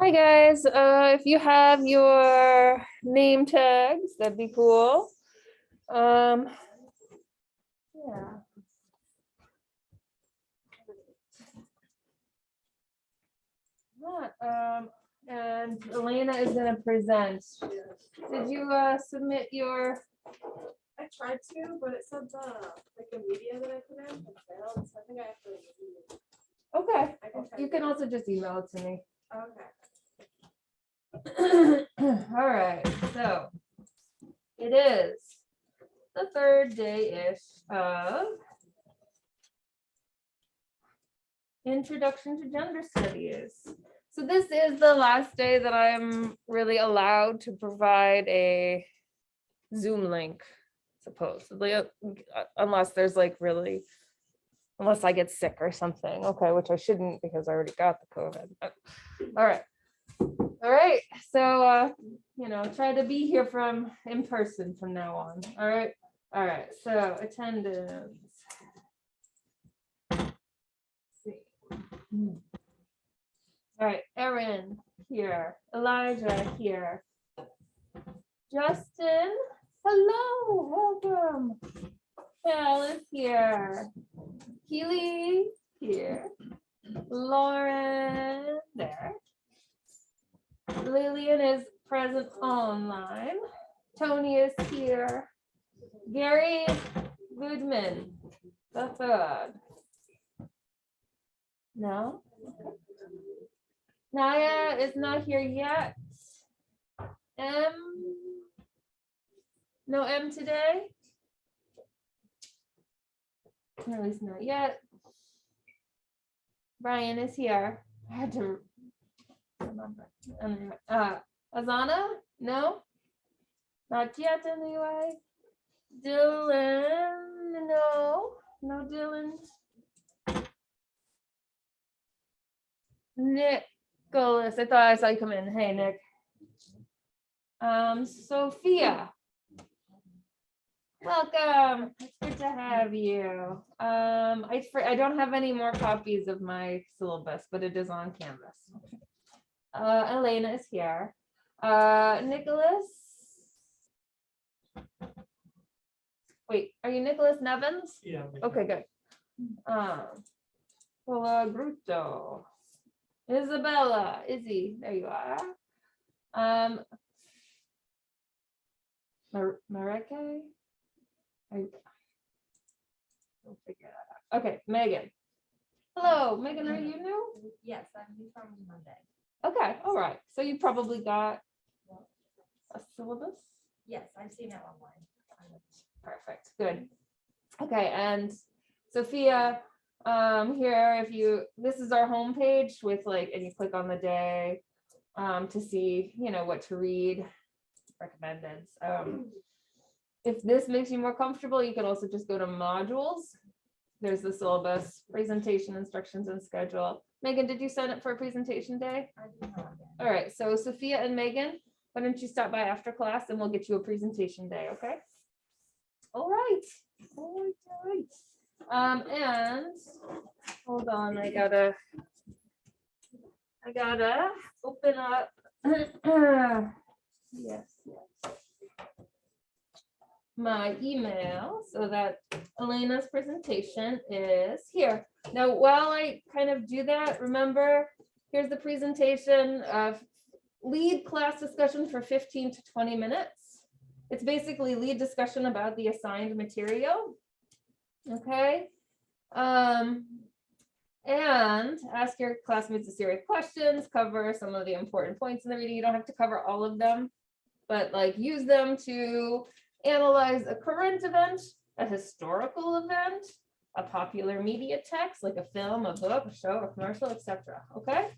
Hi guys, if you have your name tags, that'd be cool. Yeah. And Elena is gonna present. Did you submit your? I tried to, but it said the media that I put in had failed, so I think I have to. Okay, I can try you to- can also just email it to me. Okay. All right, so it is the third day-ish of Introduction to Gender Studies. So this is the last day that I'm really allowed to provide a Zoom link, supposedly, unless there's like really, unless I get sick or something. Okay, which I shouldn't because I already got the COVID. All right. All right, so try to be here from in person from now on. All right, so attendance. Let's see. All right, Erin here, Elijah here, Justin, hello, welcome. Hal is here, Keely here, Lauren there. Lillian is present online. Tony is here. Gary Goodman, the third. No. Naya is not here yet. No M today. Or at least not yet. Brian is here. I had to remember. Azana? No? Not yet anyway. Dylan? No. No Dylan. Nicholas, I thought I saw you come in. Hey, Nick. Sophia. Welcome. It's good to have you. I don't have any more copies of my syllabus, but it is on Canvas. Elena is here. Nicholas. Wait, are you Nicholas Nevins? Yeah. Okay, good. Bruto. Isabella, Izzy, there you are. Mareke? We'll figure that out. Okay, Megan. Hello, Megan, are you new? Yes, I'm new from Monday. Okay, all right. So you probably got a syllabus? Yes, I've seen it online. Perfect, good. Okay, and Sophia, here, this is our homepage with and you click on the day to see, what to read, recommended. If this makes you more comfortable, you can also just go to modules. There's the syllabus, presentation instructions, and schedule. Megan, did you sign up for a presentation day? I do not. All right, so Sophia and Megan, why don't you stop by after class and we'll get you a presentation day, okay? All right. And hold on, I gotta open up. Yes. My email so that Elena's presentation is here. Now, while I kind of do that, remember, here's the presentation of lead class discussion for 15 to 20 minutes. It's basically lead discussion about the assigned material. Okay. And ask your classmates a series of questions, cover some of the important points in the reading. You don't have to cover all of them, but use them to analyze a current event, a historical event, a popular media text like a film, a book, a show, a commercial, etc. Okay.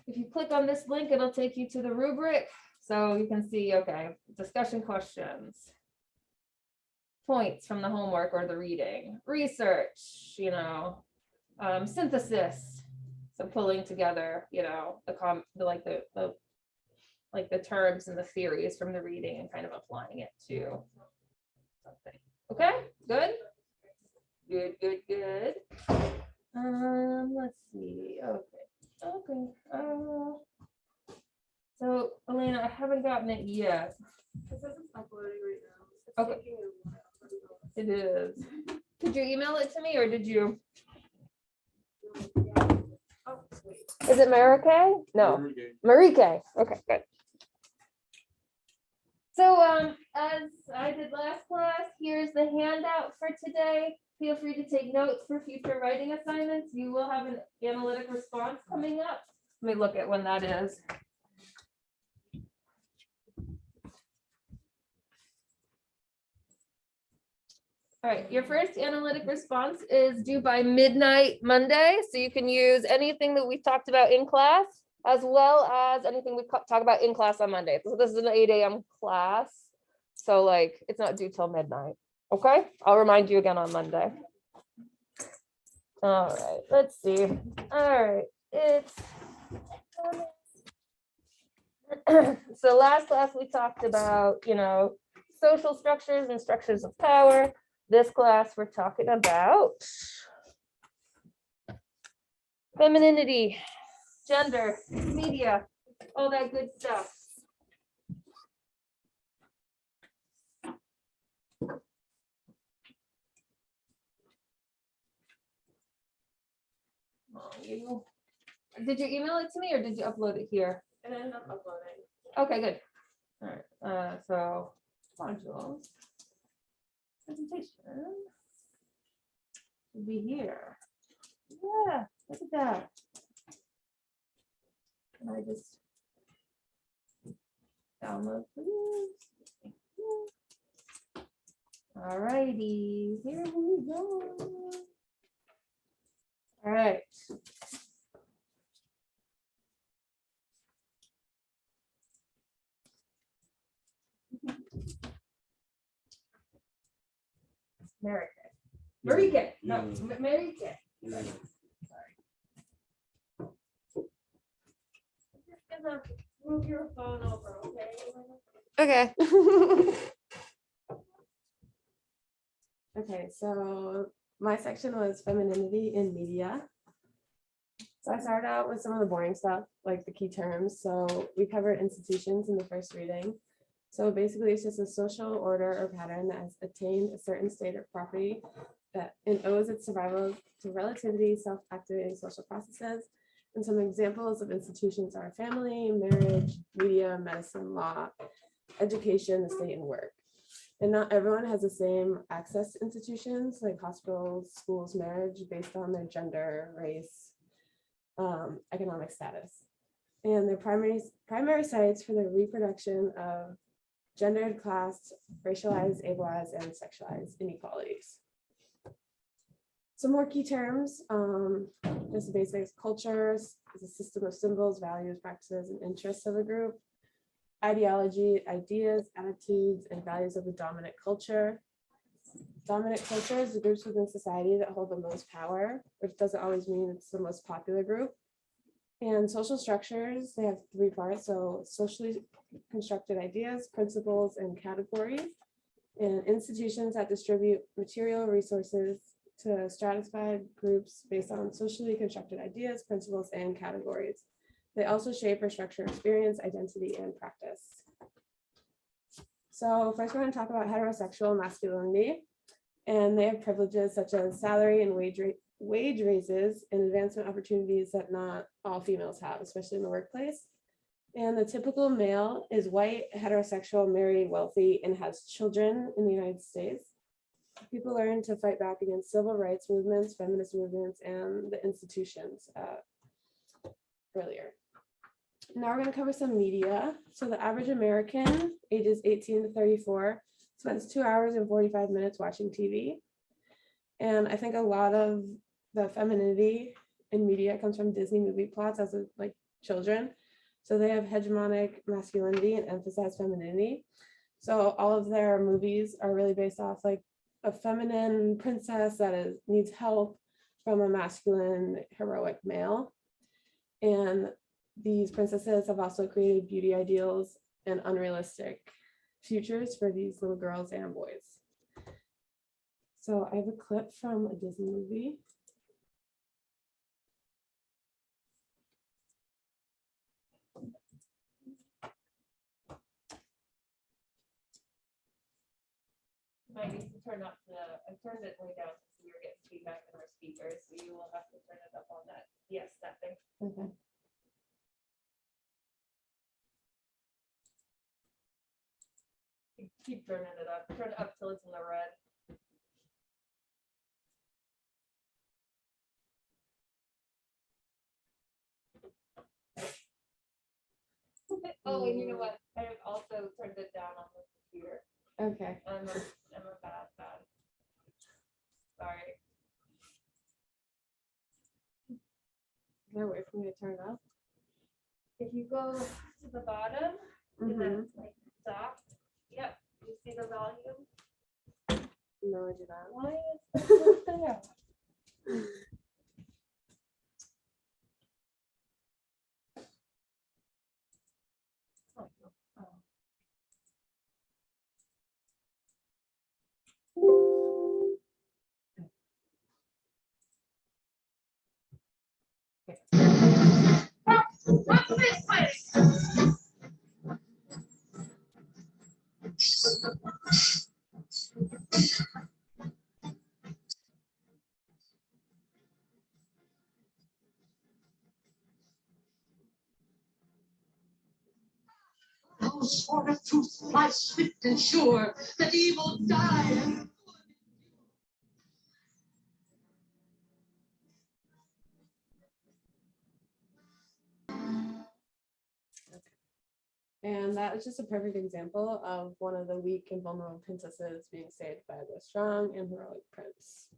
If you click on this link, it'll take you to the rubric. So you can see, okay, discussion questions, points from the homework or the reading, research, synthesis. So pulling together, the terms and the theories from the reading and kind of applying it to something. Okay, good. Let's see. Okay. gotten it yet. It says it's uploading right now. It's Okay. taking a while. I don't know. It is. Did you email it to me or did you? Yeah. Oh, wait. Is it Marike? No, Marike. Okay, good. So as I did last class, here's the handout for today. Feel free to take notes for future writing assignments. You will have an analytic response coming up. Let me look at when that is. All right, your first analytic response is due by midnight Monday, so you can use anything that we talked about in class, as well as anything we talk about in class on Monday. So this is an 8 a.m. class, so like it's not due till midnight. Okay, I'll remind you again on Monday. All right, let's see. All right, it's so last class we talked about, social structures and structures of power. This class we're talking about femininity, gender, media, all that good stuff. Did you email it to me or did you upload it here? And then I'm uploading. Okay, good. All right, so modules, presentation should be here. Yeah, look at that. Can I just download please? Thank you. All righty, here we go. All right. Marike, no, Marike. Sorry. I'm just gonna move your phone over, okay? Okay. Okay, so my section was femininity in media. So I started out with some of the boring stuff, like the key terms. So we covered institutions in the first reading. So basically, it's just a social order or pattern that has attained a certain state of property that it owes its survival to relativity, self-activating social processes. And some examples of institutions are family, marriage, media, medicine, law, education, the state, and work. And not everyone has the same access to institutions like hospitals, schools, marriage, based on their gender, race, economic status. And their primary sites for the reproduction of gendered, class, racialized, ableized, and sexualized inequalities. Some more key terms, just basics. Cultures is a system of symbols, values, practices, and interests of a group. Ideology, ideas, attitudes, and values of the dominant culture. Dominant culture is the groups within society that hold the most power, which doesn't always mean it's the most popular group. And social structures, they have three parts. So socially constructed ideas, principles, and categories. And institutions that distribute material resources to stratified groups based on socially constructed ideas, principles, and categories. They also shape or structure experience, identity, and practice. So first we're going to talk about heterosexual masculinity. And they have privileges such as salary and wage raises and advancement opportunities that not all females have, especially in the workplace. And the typical male is white, heterosexual, married, wealthy, and has children in the United States. People learn to fight back against civil rights movements, feminist movements, and the institutions earlier. Now we're going to cover some media. So the average American, ages 18 to 34, spends 2 hours and 45 minutes watching TV. And I think a lot of the femininity in media comes from Disney movie plots as like children. So they have hegemonic masculinity and emphasize femininity. So all of their movies are really based off like a feminine princess that needs help from a masculine heroic male. And these princesses have also created beauty ideals and unrealistic futures for these little girls and boys. So I have a clip from a Disney movie. I turned it way down because we were getting feedback on our speakers, so you will have to turn it up on that. Yes, that thing. Okay. Keep turning it up. Turn it up till it's in the red. Oh, and you know what? I have also turned it down on the computer. Okay. I'm a bad. Sorry. Is there a way for me to turn it up? If you go to the bottom, and then like stop. Yep. You see the volume? No, I do not. Why is that not there? Oh, oh. Those for a truth fly swift and sure, that evil die and And that was just a perfect example of one of the weak and vulnerable princesses being saved by the strong and heroic prince.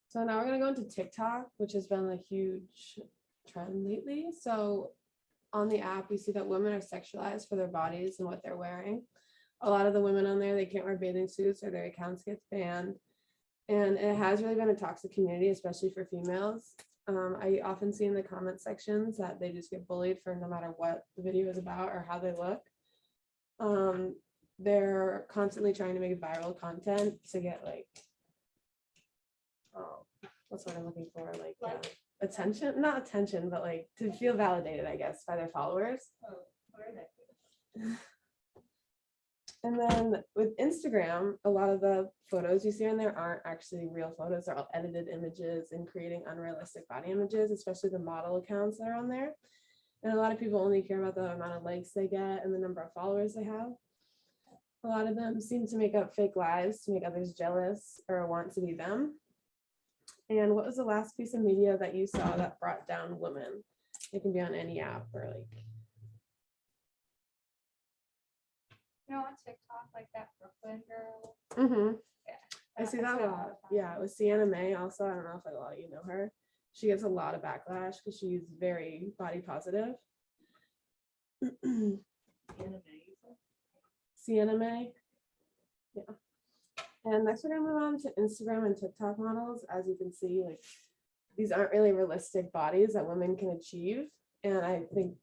So now we're going to go into TikTok, which has been a huge trend lately. So on the app, we see that women are sexualized for their bodies and what they're wearing. A lot of the women on there, they can't wear bathing suits or their accounts get banned. And it has really been a toxic community, especially for females. I often see in the comment sections that they just get bullied for no matter what the video is about or how they look. They're constantly trying to make viral content to get like, oh, what's what I'm looking for? Like attention, not attention, but like to feel validated, I guess, by their followers. Oh, where did I And then with Instagram, a lot of the photos you see in there aren't actually real photos. They're all edited images and creating unrealistic body images, especially the model accounts that are on there. And a lot of people only care about the amount of likes they get and the number of followers they have. A lot of them seem to make up fake lives to make others jealous or want to be them. And what was the last piece of media that you saw that brought down women? It can be on any app or like. You know, on TikTok, like that Brooklyn girl. Yeah. I see that a lot. Yeah, it was Sienna May also. I don't know if a lot of you know her. She gets a lot of backlash because she's very body positive. Sienna May. Yeah. And next we're gonna move on to Instagram and TikTok models. As you can see, like these aren't really realistic bodies that women can achieve. And I think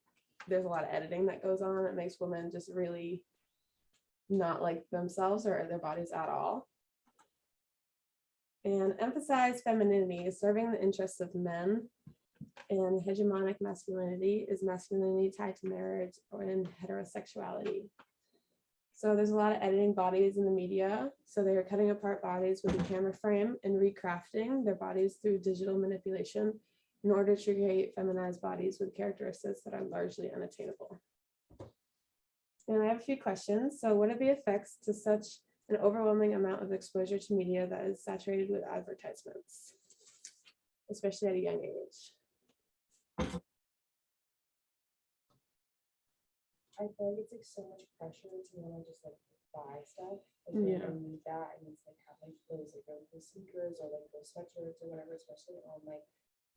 there's a lot of editing that goes on that makes women just really not like themselves or their bodies at all. And emphasize femininity, serving the interests of men, and hegemonic masculinity is masculinity tied to marriage or in heterosexuality. So there's a lot of editing bodies in the media. So they're cutting apart bodies with a camera frame and recrafting their bodies through digital manipulation in order to create feminized bodies with characteristics that are largely unattainable. And I have a few questions. So what are the effects to such an overwhelming amount of exposure to media that is saturated with advertisements, especially at a young age? I feel like it's like so much pressure to want to just like buy stuff. Like, Yeah. I need that. And it's like have like those like those sneakers or like those sweatshirts or whatever, especially on like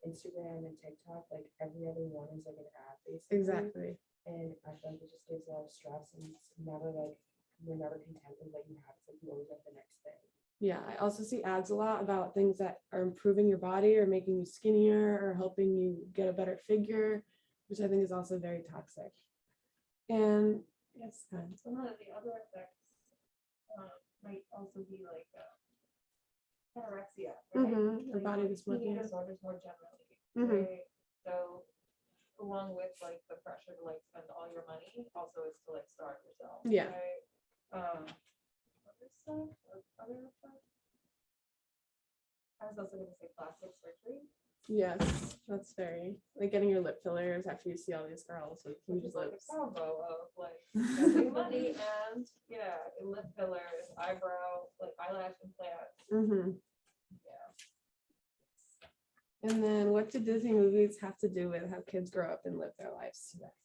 Instagram and TikTok. Like every other one is like an ad basically. Exactly. And I feel like it just gives a lot of stress and it's never like you're never content with what you have. It's like you always want the next thing. Yeah, I also see ads a lot about things that are improving your body or making you skinnier or helping you get a better figure, which I think is also very toxic. And yes, Some of the other effects might also be like anorexia, right? or body Like eating dysmorphia. disorders more generally, Mhm. right? So along with like the pressure to like spend all your money, also is to like starve yourself. Yeah. Right? Other stuff, or other stuff. I was also gonna say plastic surgery. Yes, that's very, like getting your lip fillers after you see all these girls with Which huge is like lips. a combo of like spending money and lip fillers, eyebrow, like eyelash implants. Mm-hmm. Yeah. And then what do Disney movies have to do with how kids grow up and live their lives today?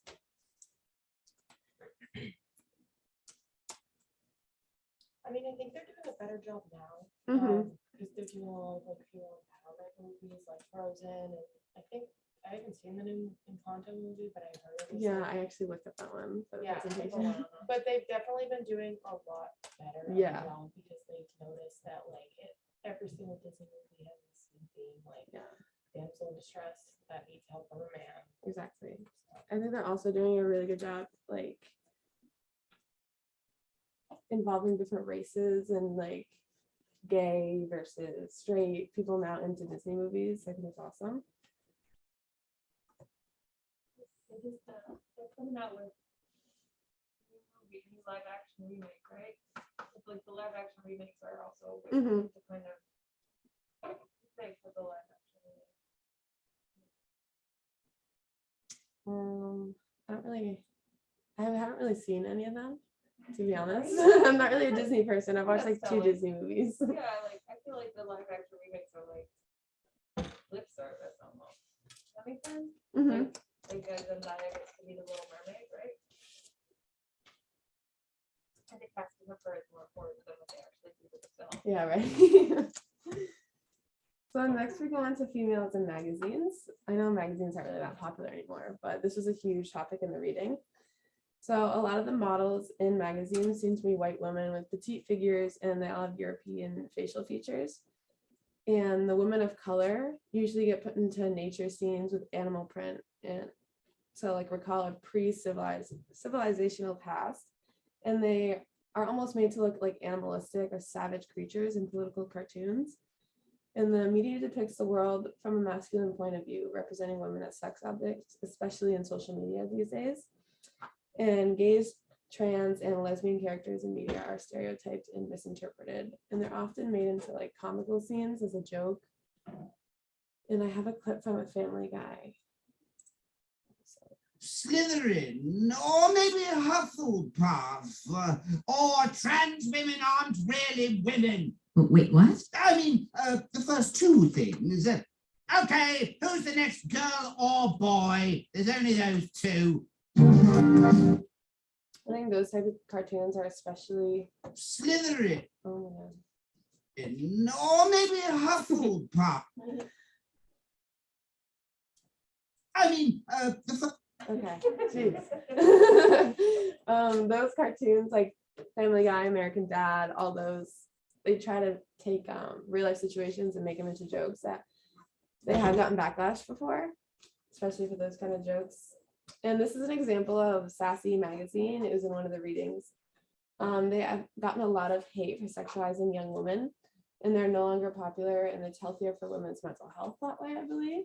I mean, I think they're doing a better job now. Mhm. Because they're doing all like female empowerment movies like Frozen, and I think I haven't seen the new Encanto movie, but I heard it was Yeah, like- I actually looked at that one for the Yeah, presentation. but they've definitely been doing a lot better. Yeah. Now because they've noticed that like every single Disney movie has the same theme, like Yeah, damsel in distress that needs help from a man. exactly. I think they're also doing a really good job, like involving different races and like gay versus straight people now into Disney movies. I think it's awesome. They just, they're coming out with new movie, new live action remake, right? It's like the live action remakes are also a way Mhm. to kind of make for the live action remake. I haven't really seen any of them, to be honest. I'm not really a Disney person. I've watched like That's 2 silly. Disney movies. Yeah, like I feel like the live action remakes are like lip service almost. Does that make sense? Mhm. Like Zendaya gets to be the Little Mermaid, right? I think casting of her is more important than what they actually do with the film. Yeah, right. So next we go on to females in magazines. I know magazines aren't really that popular anymore, but this was a huge topic in the reading. So a lot of the models in magazines seem to be white women with petite figures, and they all have European facial features. And the women of color usually get put into nature scenes with animal print, and so like recall a civilizational past, and they are almost made to look like animalistic or savage creatures in political cartoons. And the media depicts the world from a masculine point of view, representing women as sex objects, especially in social media these days. And gays, trans, and lesbian characters in media are stereotyped and misinterpreted, and they're often made into like comical scenes as a joke. And I have a clip from a Family Guy. Slytherin, or maybe Hufflepuff, or trans women aren't really women. Wait, what? I mean, the first 2 things. Okay, who's the next girl or boy? There's only those 2. I think those type of cartoons are especially. Slytherin, Oh or maybe Hufflepuff. I mean, the first. okay. Jeez. Those cartoons like Family Guy, American Dad, all those, they try to take real life situations and make them into jokes that they have gotten backlash before, especially for those kind of jokes. And this is an example of Sassy Magazine. It was in one of the readings. They have gotten a lot of hate for sexualizing young women, and they're no longer popular, and it's healthier for women's mental health that way, I believe.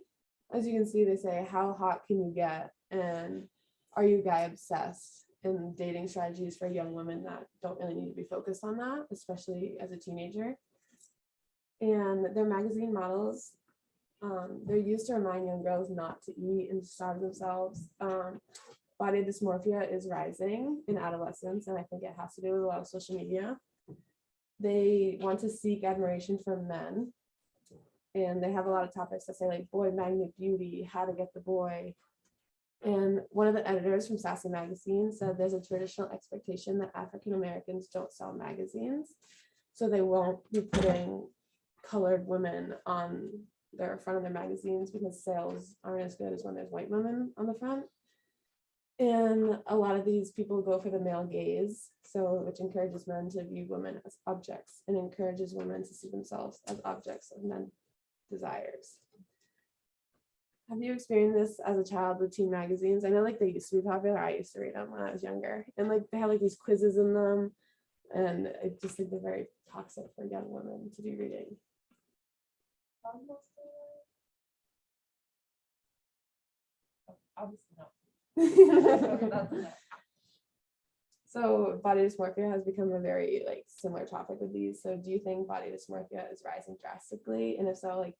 As you can see, they say, how hot can you get? And are you guy obsessed? And dating strategies for young women that don't really need to be focused on that, especially as a teenager. And their magazine models, they're used to remind young girls not to eat and starve themselves. Body dysmorphia is rising in adolescence, and I think it has to do with a lot of social media. They want to seek admiration from men, and they have a lot of topics that say like boy magnet beauty, how to get the boy. And one of the editors from Sassy Magazine said there's a traditional expectation that African Americans don't sell magazines, so they won't be putting colored women on their front of their magazines because sales aren't as good as when there's white women on the front. And a lot of these people go for the male gaze, so which encourages men to view women as objects and encourages women to see themselves as objects of men's desires. Have you experienced this as a child with teen magazines? I know like they used to be popular. I used to read them when I was younger, and like they have like these quizzes in them, and I just think they're very toxic for young women to be reading. Obviously not. So body dysmorphia has become a very like similar topic with these. So do you think body dysmorphia is rising drastically? And if so, like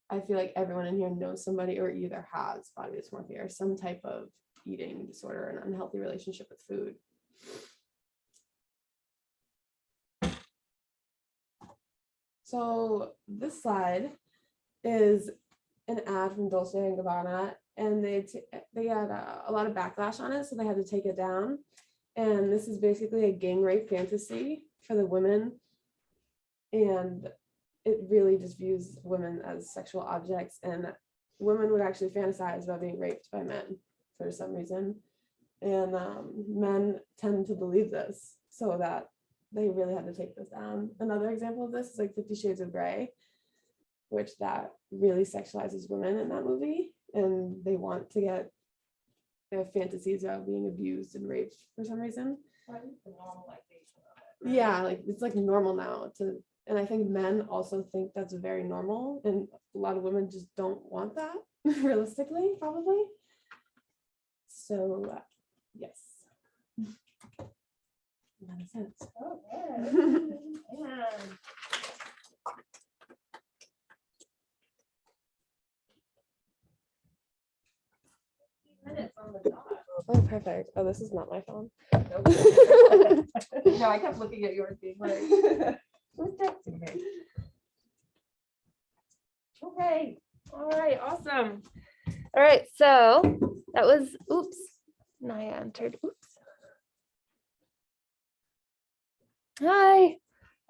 I feel like everyone in here knows somebody or either has body dysmorphia or some type of eating disorder or an unhealthy relationship with food. So this slide is an ad from Dolce and Gabbana, and they had a lot of backlash on it, so they had to take it down. And this is basically a gang rape fantasy for the women, and it really just views women as sexual objects, and women would actually fantasize about being raped by men for some reason, and men tend to believe this, so that they really had to take this down. Another example of this is like 50 Shades of Grey, which that really sexualizes women in that movie, and they want to get their fantasies about being abused and raped for some reason. Yeah, like it's like normal now to, and I think men also think that's very normal, and a lot of women just don't want that realistically, probably. So yes. That makes sense. Minutes on the dot. Oh, perfect. Oh, this is not my phone. No, I kept looking at yours being like, who's texting me? Okay, all right, awesome. All right, so that was, oops, Naya entered, oops. Hi,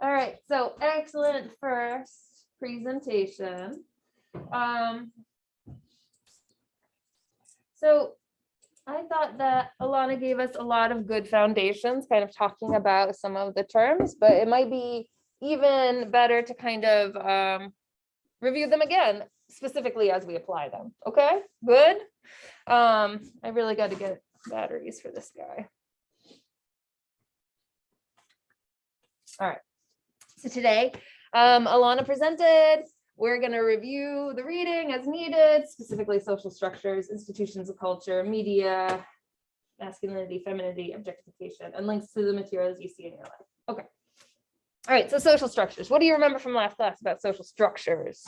all right, so excellent first presentation. So I thought that Alana gave us a lot of good foundations, kind of talking about some of the terms, but it might be even better to kind of review them again, specifically as we apply them. Okay, good. I really got to get batteries for this guy. All right, so today, Alana presented. We're going to review the reading as needed, specifically social structures, institutions of culture, media, masculinity, femininity, objectification, and links to the materials you see in your life. Okay. All right, so social structures. What do you remember from last class about social structures?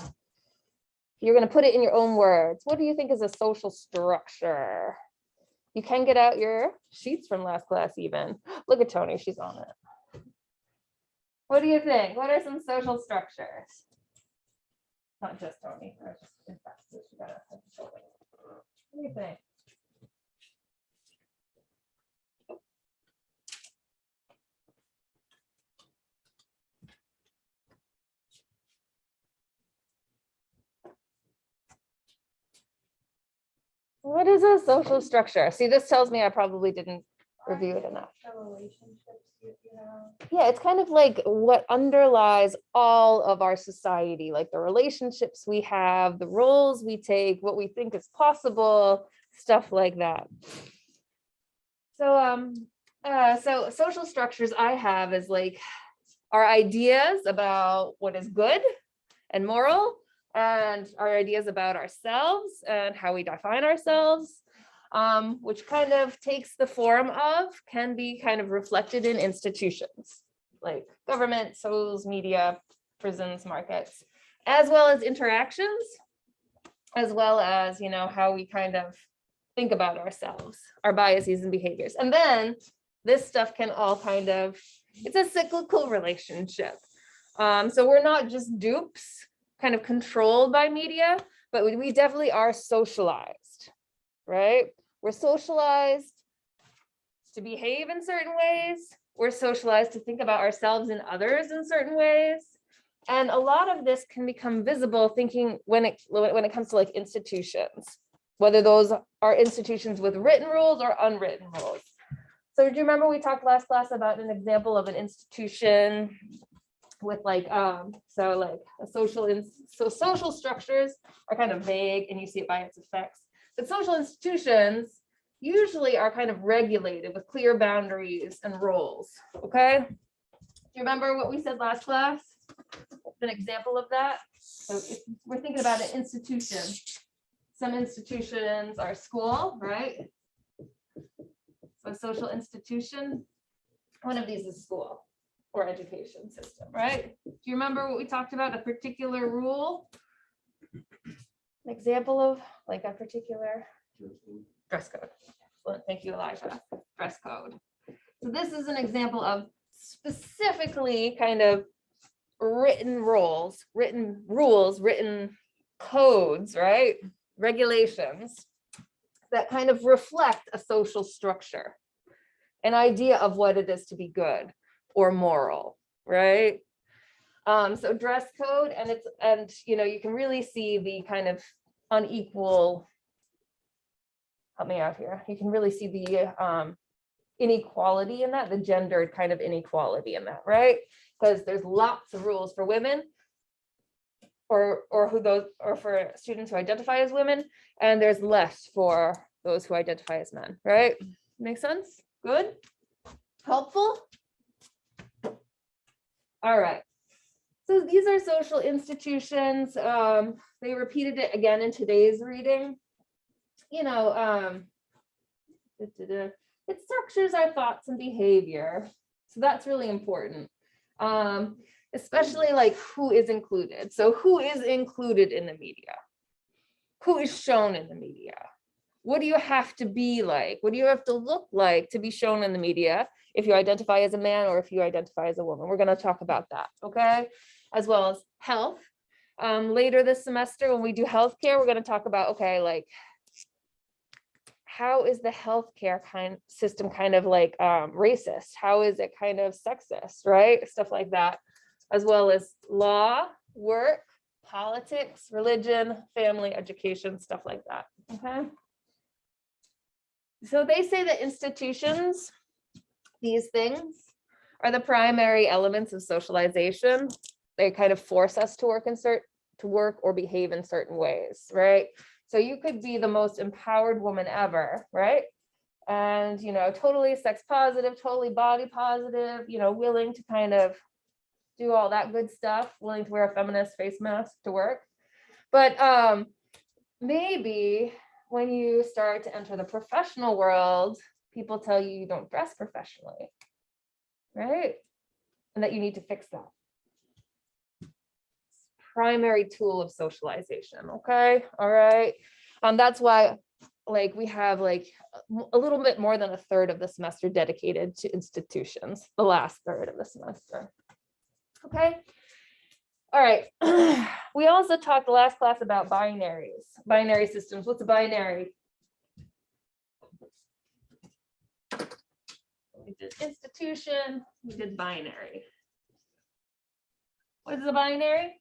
You're going to put it in your own words. What do you think is a social structure? You can get out your sheets from last class even. Look at Tony, she's on it. What do you think? What are some social structures? Not just Tony. In fact, she got a what do you think? What is a social structure? See, this tells me I probably didn't review it enough. Yeah, it's kind of like what underlies all of our society, like the relationships we have, the roles we take, what we think is possible, stuff like that. So, so social structures I have is like our ideas about what is good and moral, and our ideas about ourselves and how we define ourselves, which kind of takes the form of, can be kind of reflected in institutions like government, schools, media, prisons, markets, as well as interactions, as well as, you know, how we kind of think about ourselves, our biases and behaviors. And then this stuff can all kind of, it's a cyclical relationship. So we're not just dupes, kind of controlled by media, but we definitely are socialized, right? We're socialized to behave in certain ways. We're socialized to think about ourselves and others in certain ways. And a lot of this can become visible thinking when it comes to like institutions, whether those are institutions with written rules or unwritten rules. So do you remember we talked last class about an example of an institution with like, so like a social structures are kind of vague and you see it by its effects, but social institutions usually are kind of regulated with clear boundaries and roles, okay? Do you remember what we said last class? An example of that? So if we're thinking about an institution, some institutions are school, right? So a social institution one of these is school or education system, right? Do you remember what we talked about? A particular rule? An example of like a particular dress code. Excellent. Thank you, Elijah. Dress code. So this is an example of specifically kind of written rules, written codes, right? Regulations that kind of reflect a social structure, an idea of what it is to be good or moral, right? So dress code, and you know, you can really see the kind of unequal, help me out here. You can really see the inequality in that, the gendered kind of inequality in that, right? Because there's lots of rules for women or for students who identify as women, and there's less for those who identify as men, right? Make sense? Good? Helpful? All right. So these are social institutions. They repeated it again in today's reading. You know, it structures our thoughts and behavior. So that's really important. Especially like who is included. So who is included in the media? Who is shown in the media? What do you have to be like? What do you have to look like to be shown in the media if you identify as a man or if you identify as a woman? We're going to talk about that, okay? As well as health. Later this semester, when we do healthcare, we're going to talk about, okay, like how is the healthcare system kind of like racist? How is it kind of sexist, right? Stuff like that, as well as law, work, politics, religion, family, education, stuff like that, okay? So they say that institutions, these things, are the primary elements of socialization. They kind of force us to work or behave in certain ways, right? So you could be the most empowered woman ever, right? And, you know, totally sex positive, totally body positive, you know, willing to kind of do all that good stuff, willing to wear a feminist face mask to work. But maybe when you start to enter the professional world, people tell you don't dress professionally, right? And that you need to fix that. Primary tool of socialization, okay? All right. That's why like we have like a little bit more than a third of the semester dedicated to institutions, the last third of the semester. Okay. All right. We also talked the last class about binaries, binary systems. What's a binary? We did institution, we did binary. What is a binary?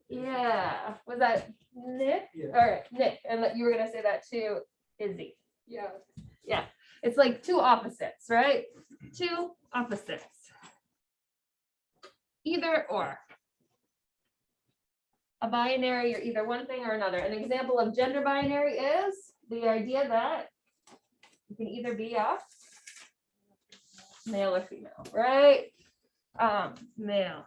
Yeah, was that Nick? Yeah. All right, Nick, and you were gonna say that too, Izzy. Yeah. Yeah, it's like two opposites, right? Two opposites. Either or. A binary, you're either one thing or another. An example of gender binary is the idea that you can either be a male or female, right? Male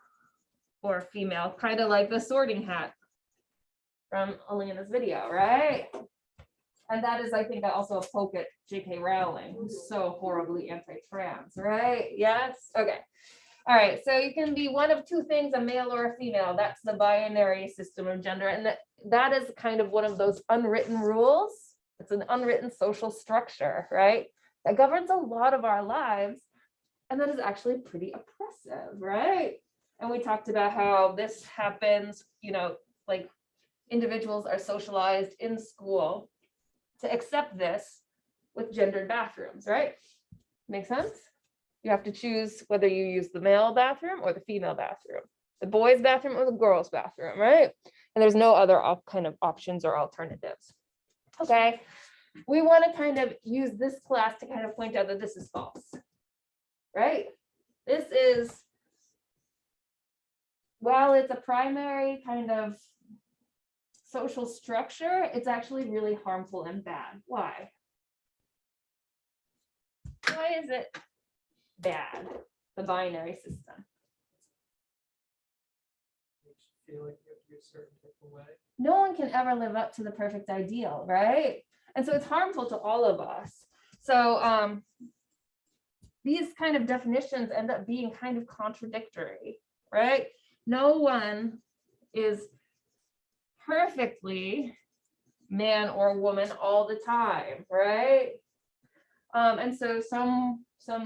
or female, kind of like the sorting hat from Alina's video, right? And that is, I think, also a poke at J.K. Rowling, who's so horribly anti-trans, right? Yes? Okay. All right, so you can be one of two things, a male or a female. That's the binary system of gender. And that is kind of one of those unwritten rules. It's an unwritten social structure, right? That governs a lot of our lives. And that is actually pretty oppressive, right? And we talked about how this happens, you know, like individuals are socialized in school to accept this with gendered bathrooms, right? Make sense? You have to choose whether you use the male bathroom or the female bathroom, the boys' bathroom or the girls' bathroom, right? And there's no other kind of options or alternatives. Okay, we want to kind of use this class to kind of point out that this is false, right? This is, while it's a primary kind of social structure, it's actually really harmful and bad. Why? Why is it bad, the binary system? Makes you feel like you have to be a certain type of way. No one can ever live up to the perfect ideal, right? And so it's harmful to all of us. So these kind of definitions end up being kind of contradictory, right? No one is perfectly man or woman all the time, right? And so some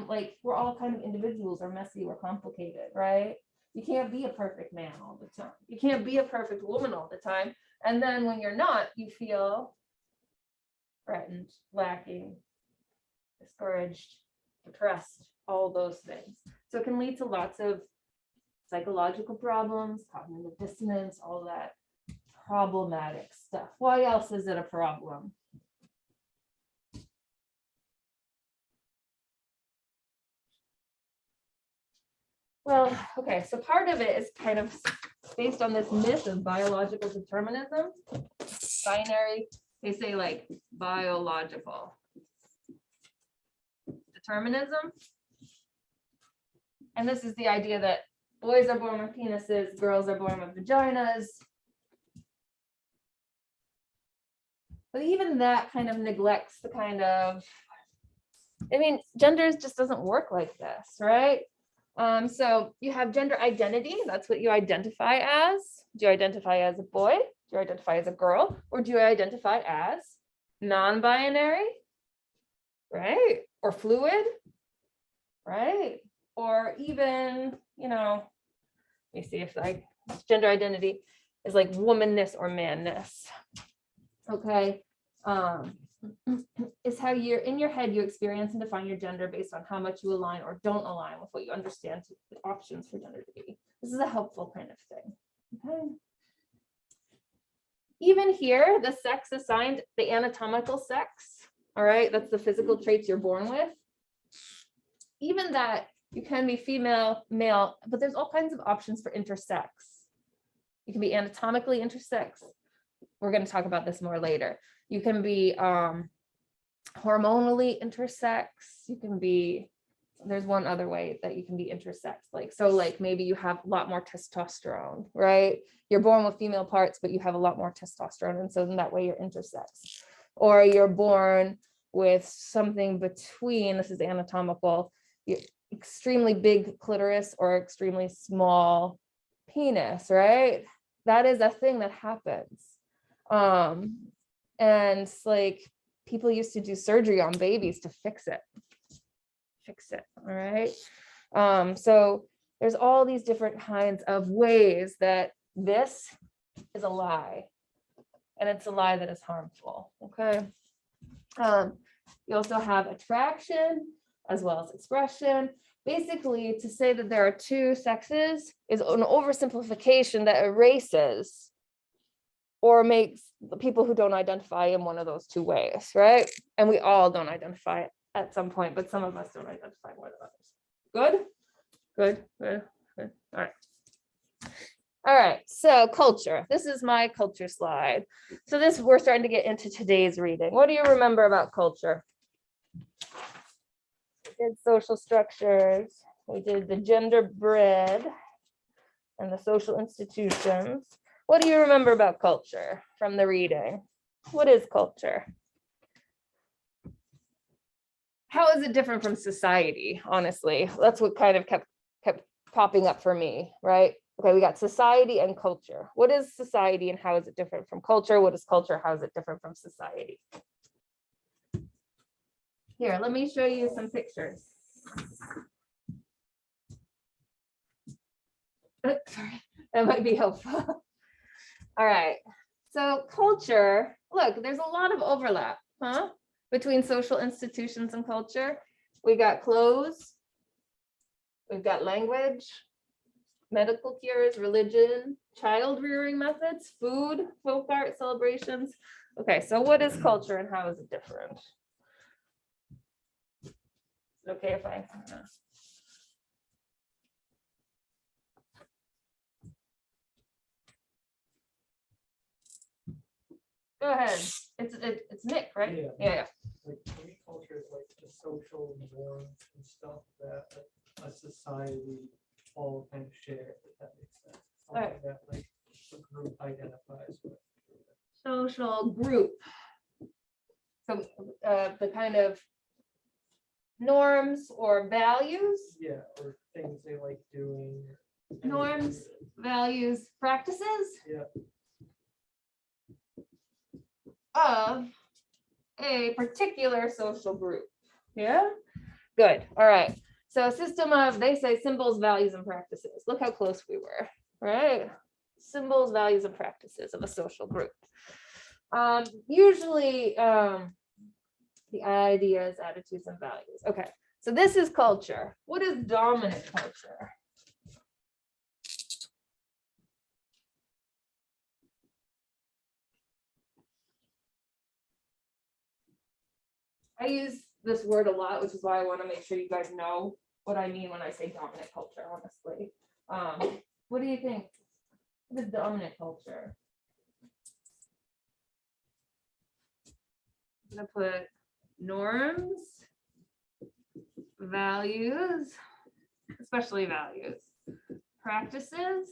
like we're all kind of individuals, or messy, or complicated, right? You can't be a perfect man all the time. You can't be a perfect woman all the time. And then when you're not, you feel threatened, lacking, discouraged, depressed, all those things. So it can lead to lots of psychological problems, cognitive dissonance, all that problematic stuff. Why else is it a problem? Well, okay, so part of it is kind of based on this myth of biological determinism. Binary, they say like biological determinism. And this is the idea that boys are born with penises, girls are born with vaginas. But even that kind of neglects the kind of, I mean, genders just doesn't work like this, right? So you have gender identity, that's what you identify as. Do you identify as a boy? Do you identify as a girl? Or do you identify as non-binary, right? Or fluid, right? Or even, you know, let me see if like gender identity is like womanness or manness. Okay. Is how you're in your head, you experience and define your gender based on how much you align or don't align with what you understand the options for gender to be. This is a helpful kind of thing. Okay. Even here, the sex assigned, the anatomical sex, all right, that's the physical traits you're born with. Even that, you can be female, male, but there's all kinds of options for intersex. You can be anatomically intersex. We're going to talk about this more later. You can be hormonally intersex. You can be, there's one other way that you can be intersex. Like, so like maybe you have a lot more testosterone, right? You're born with female parts, but you have a lot more testosterone. And so in that way you're intersex. Or you're born with something between, this is anatomical, extremely big clitoris or extremely small penis, right? That is a thing that happens. And it's like people used to do surgery on babies to fix it, all right? So there's all these different kinds of ways that this is a lie, and it's a lie that is harmful, okay? You also have attraction as well as expression. Basically, to say that there are two sexes is an oversimplification that erases or makes the people who don't identify in one of those two ways, right? And we all don't identify at some point, but some of us don't identify more than others. Good. All right. All right, so culture. This is my culture slide. So this, we're starting to get into today's reading. What do you remember about culture? We did social structures. We did the gender bread and the social institutions. What do you remember about culture from the reading? What is culture? How is it different from society? Honestly, that's what kind of kept popping up for me, right? Okay, we got society and culture. What is society and how is it different from culture? What is culture? How is it different from society? Here, let me show you some pictures. Sorry, that might be helpful. All right, so culture, look, there's a lot of overlap, between social institutions and culture. We got clothes, we've got language, medical cures, religion, child rearing methods, food, folk art, celebrations. Okay, so what is culture and how is it different? Okay, if I go ahead. It's Nick, right? Yeah. Yeah. Like, to me, culture is like the social norms and stuff that a society all kind of share, if that makes sense. Something Right. that like a group identifies with. Social group. So the kind of norms or values, Yeah, or things they like doing. or anything norms, like that. values, practices Yeah, of a particular social group. Yeah, good. All right. So a system of, they say symbols, values, and practices. Look how close we were, right? Symbols, values, and practices of a social group. Usually the ideas, attitudes, and values. Okay, so this is culture. What is dominant culture? I use this word a lot, which is why I want to make sure you guys know what I mean when I say dominant culture, honestly. What do you think? What is dominant culture? I'm gonna put norms, values, especially values, practices,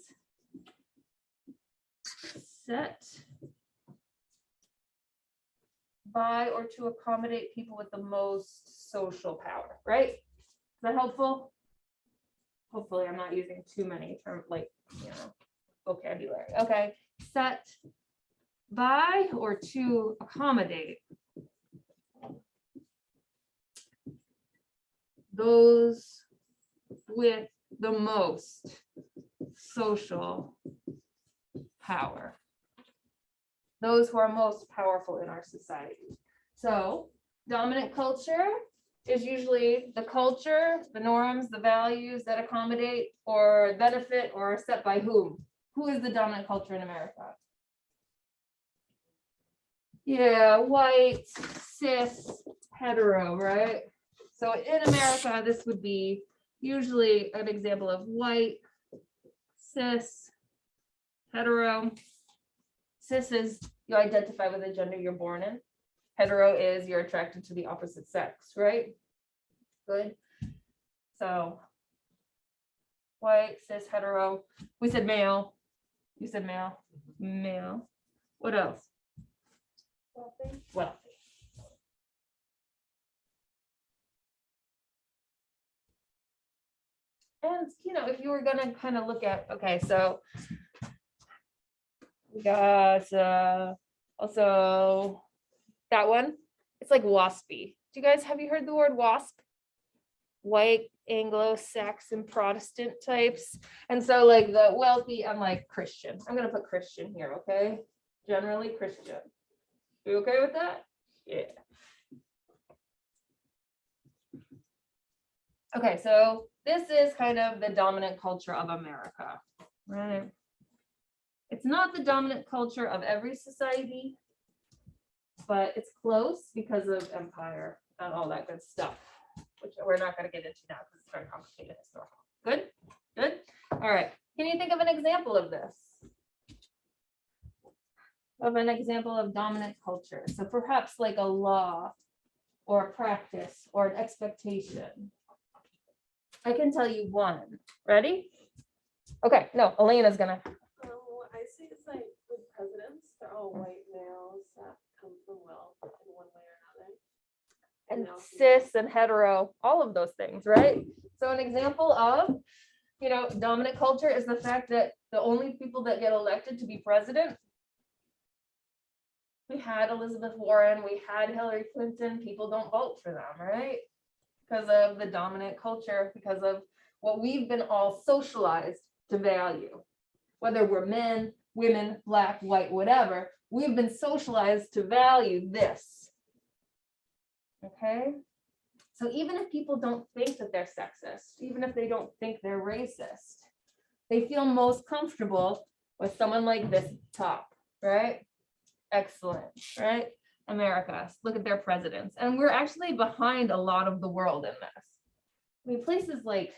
set by or to accommodate people with the most social power, right? Is that helpful? Hopefully I'm not using too many terms like, vocabulary. Okay, set by or to accommodate those with the most social power. Those who are most powerful in our society. So dominant culture is usually the culture, the norms, the values that accommodate or benefit or are set by whom? Who is the dominant culture in America? Yeah, white, cis, hetero, right? So in America, this would be usually an example of white, cis, hetero. Cis is you identify with the gender you're born in. Hetero is you're attracted to the opposite sex, right? Good. So white, cis, hetero. We said male. You said male. Male. What else? Wealthy. And if you were gonna kind of look at, okay, so we got also that one. It's like waspy. Have you heard the word wasp? White, Anglo-Saxon, Protestant types. And so like the wealthy, I'm like Christian. I'm gonna put Christian here, okay? Generally Christian. You okay with that? Yeah. Okay, so this is kind of the dominant culture of America, right? It's not the dominant culture of every society, but it's close because of empire and all that good stuff, which we're not going to get into now because it's very complicated historical. Good, good. All right. Can you think of an example of this? Of an example of dominant culture. So perhaps like a law or a practice or an expectation. I can tell you one. Ready? Okay, no, Elena's gonna. What I see is like with presidents, they're all white males that come from wealth in one way or another. And No. cis and hetero, all of those things, right? So an example of, dominant culture is the fact that the only people that get elected to be president, we had Elizabeth Warren, we had Hillary Clinton, people don't vote for them, right? Because of the dominant culture, because of what we've been all socialized to value. Whether we're men, women, black, white, whatever, we've been socialized to value this. Okay? So even if people don't think that they're sexist, even if they don't think they're racist, they feel most comfortable with someone like this top, right? Excellent, right? America, look at their presidents. And we're actually behind a lot of the world in this. I mean, places like,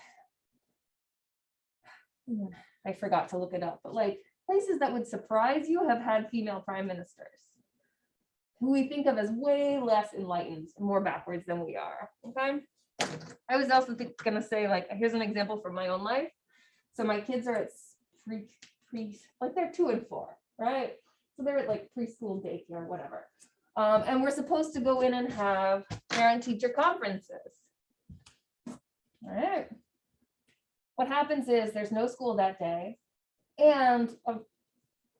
I forgot to look it up, but like places that would surprise you have had female prime ministers who we think of as way less enlightened and more backwards than we are, okay? I was also gonna say, like, here's an example from my own life. So my kids are at like they're 2 and 4, right? So they're at like preschool, daycare, whatever. And we're supposed to go in and have parent-teacher conferences. All right. What happens is there's no school that day, and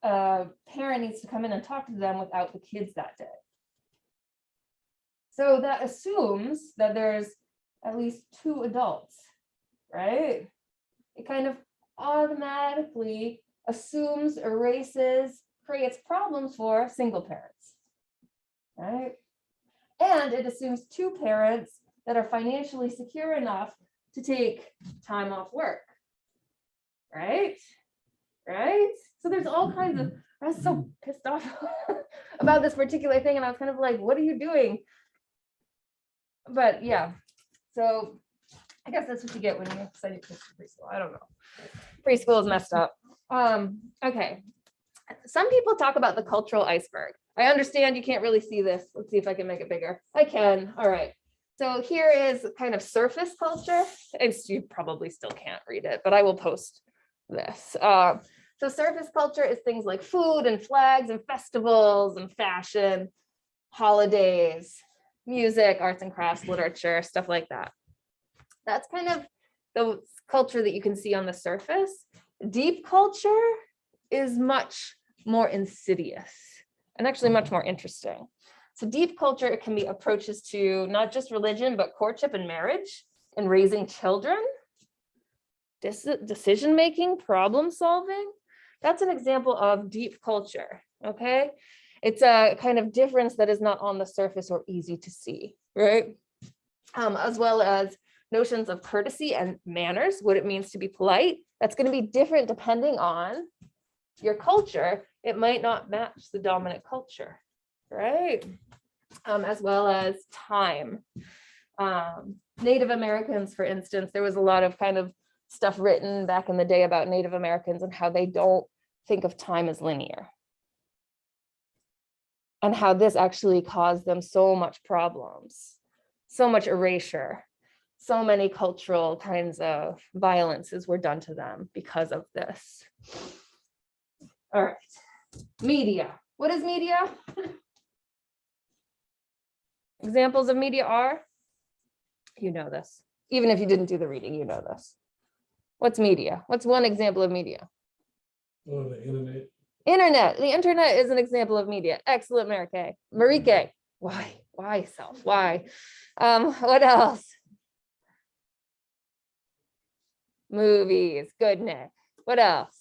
a parent needs to come in and talk to them without the kids that day. So that assumes that there's at least 2 adults, right? It kind of automatically assumes, erases, creates problems for single parents, right? And it assumes 2 parents that are financially secure enough to take time off work, right? Right? So there's all kinds of, I was so pissed off about this particular thing, and I was kind of like, what are you doing? But yeah, so I guess that's what you get when you send your kids to preschool. I don't know. Preschool is messed up. Okay. Some people talk about the cultural iceberg. I understand you can't really see this. Let's see if I can make it bigger. I can. All right. So here is kind of surface culture. You probably still can't read it, but I will post this. So surface culture is things like food and flags and festivals and fashion, holidays, music, arts and crafts, literature, stuff like that. That's kind of the culture that you can see on the surface. Deep culture is much more insidious and actually much more interesting. So deep culture, it can be approaches to not just religion, but courtship and marriage and raising children, decision-making, problem solving. That's an example of deep culture, okay? It's a kind of difference that is not on the surface or easy to see, right? As well as notions of courtesy and manners, what it means to be polite. That's going to be different depending on your culture. It might not match the dominant culture, right? As well as time. Native Americans, for instance, there was a lot of kind of stuff written back in the day about Native Americans and how they don't think of time as linear. And how this actually caused them so much problems, so much erasure, so many cultural kinds of violences were done to them because of this. All right, media. What is media? Examples of media are, you know this. Even if you didn't do the reading, you know this. What's media? What's one example of media? Oh, the internet. Internet. The internet is an example of media. Excellent, Marike. Marike. Why self? Why? What else? Movies. Good, Nick. What else?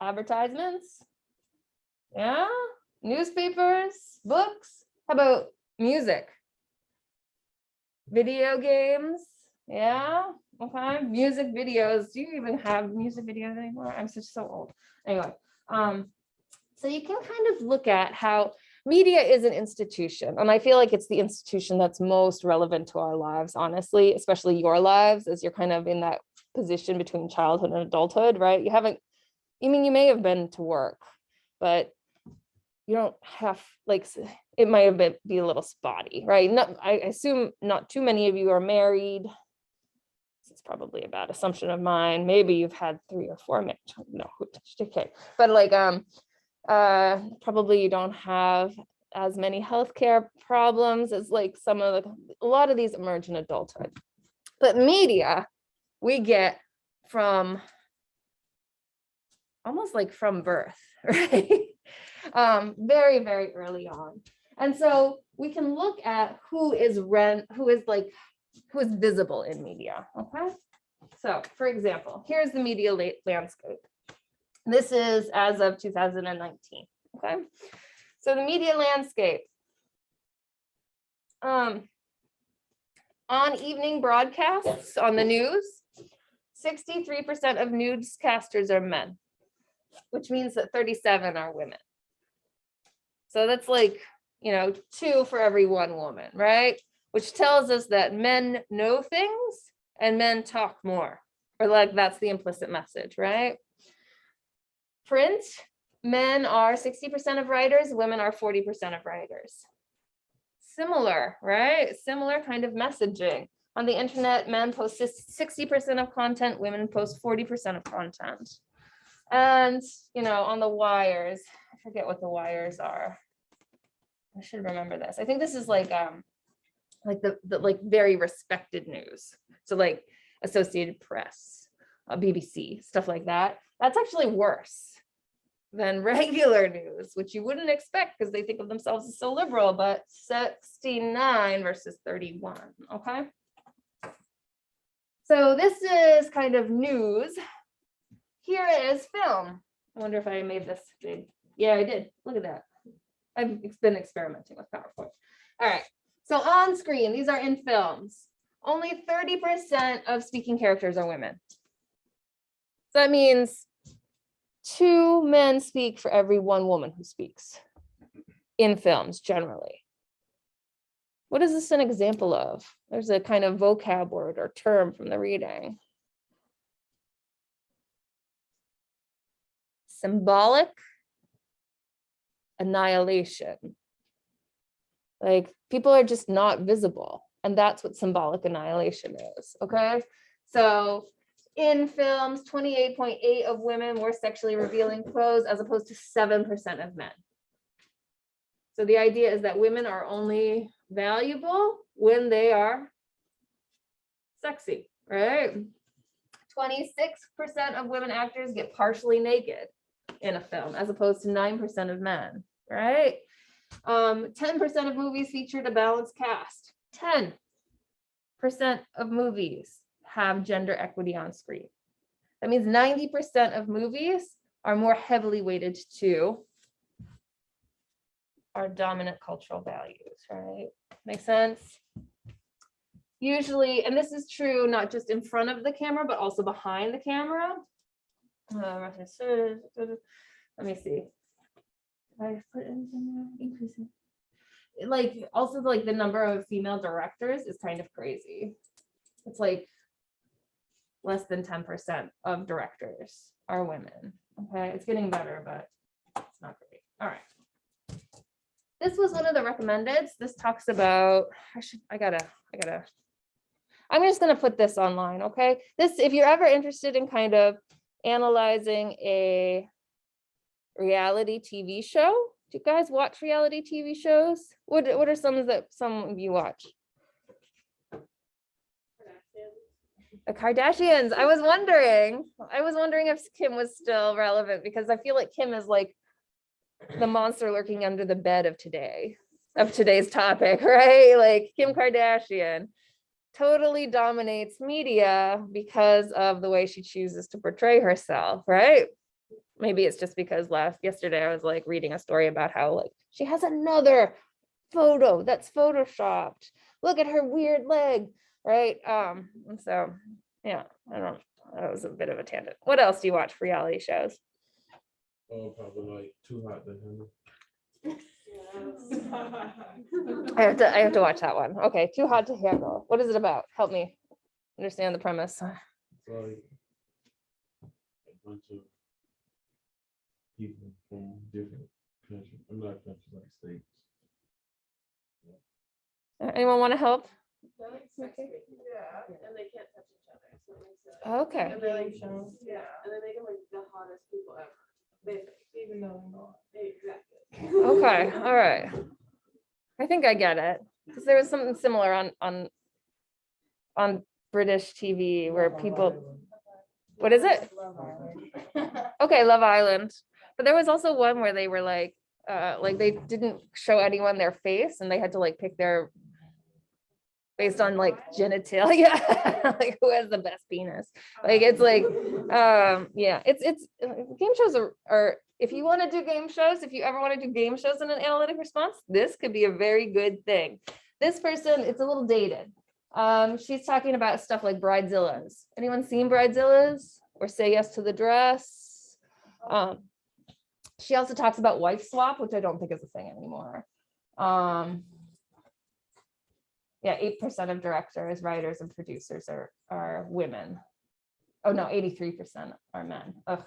Advertisements. Yeah. Newspapers, books. How about music? Video games. Yeah. Okay. Music videos. Do you even have music videos anymore? I'm so old. Anyway, so you can kind of look at how media is an institution, and I feel like it's the institution that's most relevant to our lives, honestly, especially your lives, as you're kind of in that position between childhood and adulthood, right? You may have been to work, but you don't have, like, it might have been be a little spotty, right? I assume not too many of you are married. It's probably a bad assumption of mine. Maybe you've had 3 or 4 marriages. No, okay. But like, probably you don't have as many healthcare problems as like a lot of these emerge in adulthood. But media, we get from almost like from birth, right? Very, very early on. And so we can look at who is visible in media, okay? So for example, here's the media landscape. This is as of 2019, okay? So the media landscape. On evening broadcasts on the news, 63% of newscasters are men, which means that 37 are women. So that's like, 2 for every 1 woman, right? Which tells us that men know things and men talk more, or like that's the implicit message, right? Print, men are 60% of writers, women are 40% of writers. Similar, right? Similar kind of messaging. On the internet, men post 60% of content, women post 40% of content. And, on the wires, I forget what the wires are. I should remember this. I think this is like like the like very respected news. So like Associated Press, BBC, stuff like that. That's actually worse than regular news, which you wouldn't expect because they think of themselves as so liberal, but 69 versus 31, okay? So this is kind of news. Here is film. I wonder if I made this big. Yeah, I did. Look at that. I've been experimenting with PowerPoint. All right, so on screen, these are in films. Only 30% of speaking characters are women. So that means 2 men speak for every 1 woman who speaks in films generally. What is this an example of? There's a kind of vocab word or term from the reading. Symbolic annihilation. Like people are just not visible. And that's what symbolic annihilation is, okay? So in films, 28.8% of women wore sexually revealing clothes as opposed to 7% of men. So the idea is that women are only valuable when they are sexy, right? 26% of women actors get partially naked in a film as opposed to 9% of men, right? 10% of movies featured a balanced cast. 10% of movies have gender equity on screen. That means 90% of movies are more heavily weighted to our dominant cultural values, right? Make sense? Usually, and this is true not just in front of the camera, but also behind the camera. Let me see. I put anything there? Increasing. Like also like the number of female directors is kind of crazy. It's like less than 10% of directors are women. Okay, it's getting better, but it's not great. All right. This was one of the recommendeds. This talks about, I'm just gonna put this online, okay? This, if you're ever interested in kind of analyzing a reality TV show, do you guys watch reality TV shows? What are some that some of you watch? The Kardashians. I was wondering if Kim was still relevant because I feel like Kim is like the monster lurking under the bed of today's topic, right? Like Kim Kardashian totally dominates media because of the way she chooses to portray herself, right? Maybe it's just because yesterday I was like reading a story about how like she has another photo that's photoshopped. Look at her weird leg, right? And so yeah, I don't know. That was a bit of a tangent. What else do you watch for reality shows? Oh, probably like Too Hot to Handle. I have to watch that one. Okay, Too Hot to Handle. What is it about? Help me understand the premise. It's like a bunch of people from different countries. I'm not countries, like states. Anyone want to help? Yeah, and they can't touch each other. So it makes it Okay. and they're like, and they make them like the hottest people ever. Even though they're not. Exactly. Okay, all right. I think I get it. Because there was something similar on British TV where people, what is it? Okay, Love Island. But there was also one where they were like they didn't show anyone their face and they had to like pick their based on like genitalia, like who has the best penis. Like it's like yeah, it's game shows are if you want to do game shows, if you ever want to do game shows in an analytic response, this could be a very good thing. This person, it's a little dated. She's talking about stuff like bridezillas. Anyone seen bridezillas or Say Yes to the Dress? She also talks about wife swap, which I don't think is a thing anymore. Yeah, 8% of directors, writers, and producers are women. Oh no, 83% are men. Ugh.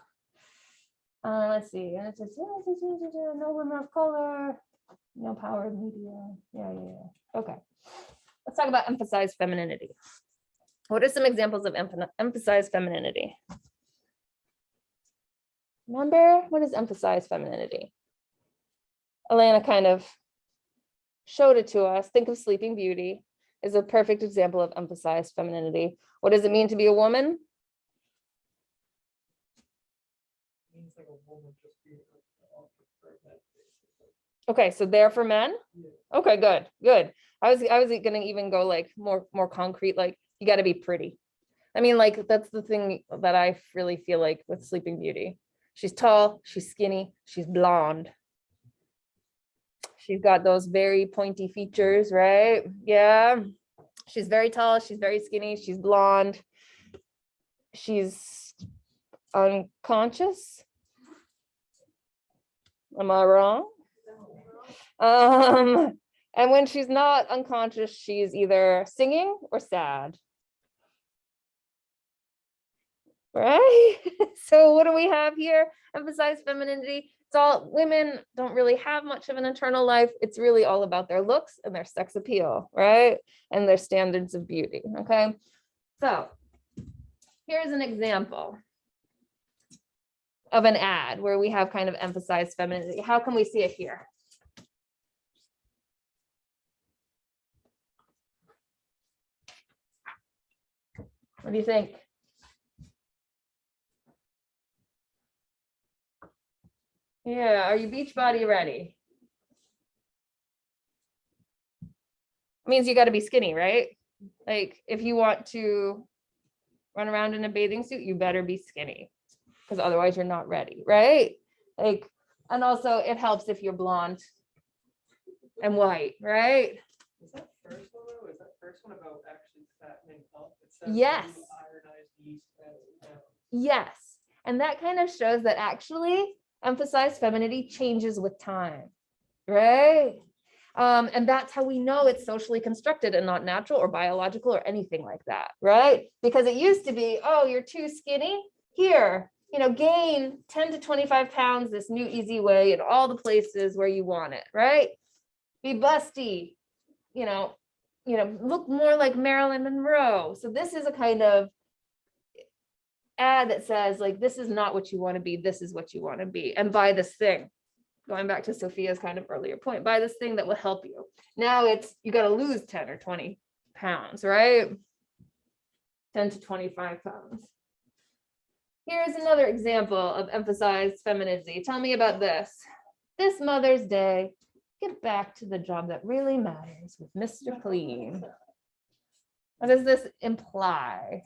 Let's see. And it says, no women of color, no power of media. Yeah. Okay. Let's talk about emphasized femininity. What are some examples of emphasized femininity? Remember, what is emphasized femininity? Elena kind of showed it to us. Think of Sleeping Beauty. is a perfect example of emphasized femininity. What does it mean to be a woman? Means like a woman just being an object for men, basically. Okay, so they're for men? Yeah. Okay, good, good. I was gonna even go like more concrete, like you gotta be pretty. I mean, like, that's the thing that I really feel like with Sleeping Beauty. She's tall, she's skinny, she's blonde. She's got those very pointy features, right? Yeah. She's very tall, she's very skinny, she's blonde. She's unconscious. Am I wrong? And when she's not unconscious, she's either singing or sad. Right? So what do we have here? Emphasize femininity. It's all, women don't really have much of an internal life. It's really all about their looks and their sex appeal, right? And their standards of beauty, okay? So here's an example of an ad where we have kind of emphasized femininity. How can we see it here? What do you think? Yeah, are you beach body ready? Means you got to be skinny, right? Like if you want to run around in a bathing suit, you better be skinny because otherwise you're not ready, right? Like, and also it helps if you're blonde and white, right? Is that first one though? Is that first one about actually fattening up? It says Yes. ironized yeast down. Yes. And that kind of shows that actually emphasized femininity changes with time, right? And that's how we know it's socially constructed and not natural or biological or anything like that, right? Because it used to be, oh, you're too skinny, here, you know, gain 10 to 25 pounds this new easy way in all the places where you want it, right? Be busty, you know, look more like Marilyn Monroe. So this is a kind of ad that says like, this is not what you want to be, this is what you want to be, and buy this thing. Going back to Sophia's kind of earlier point, buy this thing that will help you. Now it's, you got to lose 10 or 20 pounds, right? 10 to 25 pounds. Here's another example of emphasized femininity. Tell me about this. This Mother's Day, get back to the job that really matters with Mr. Clean. What does this imply?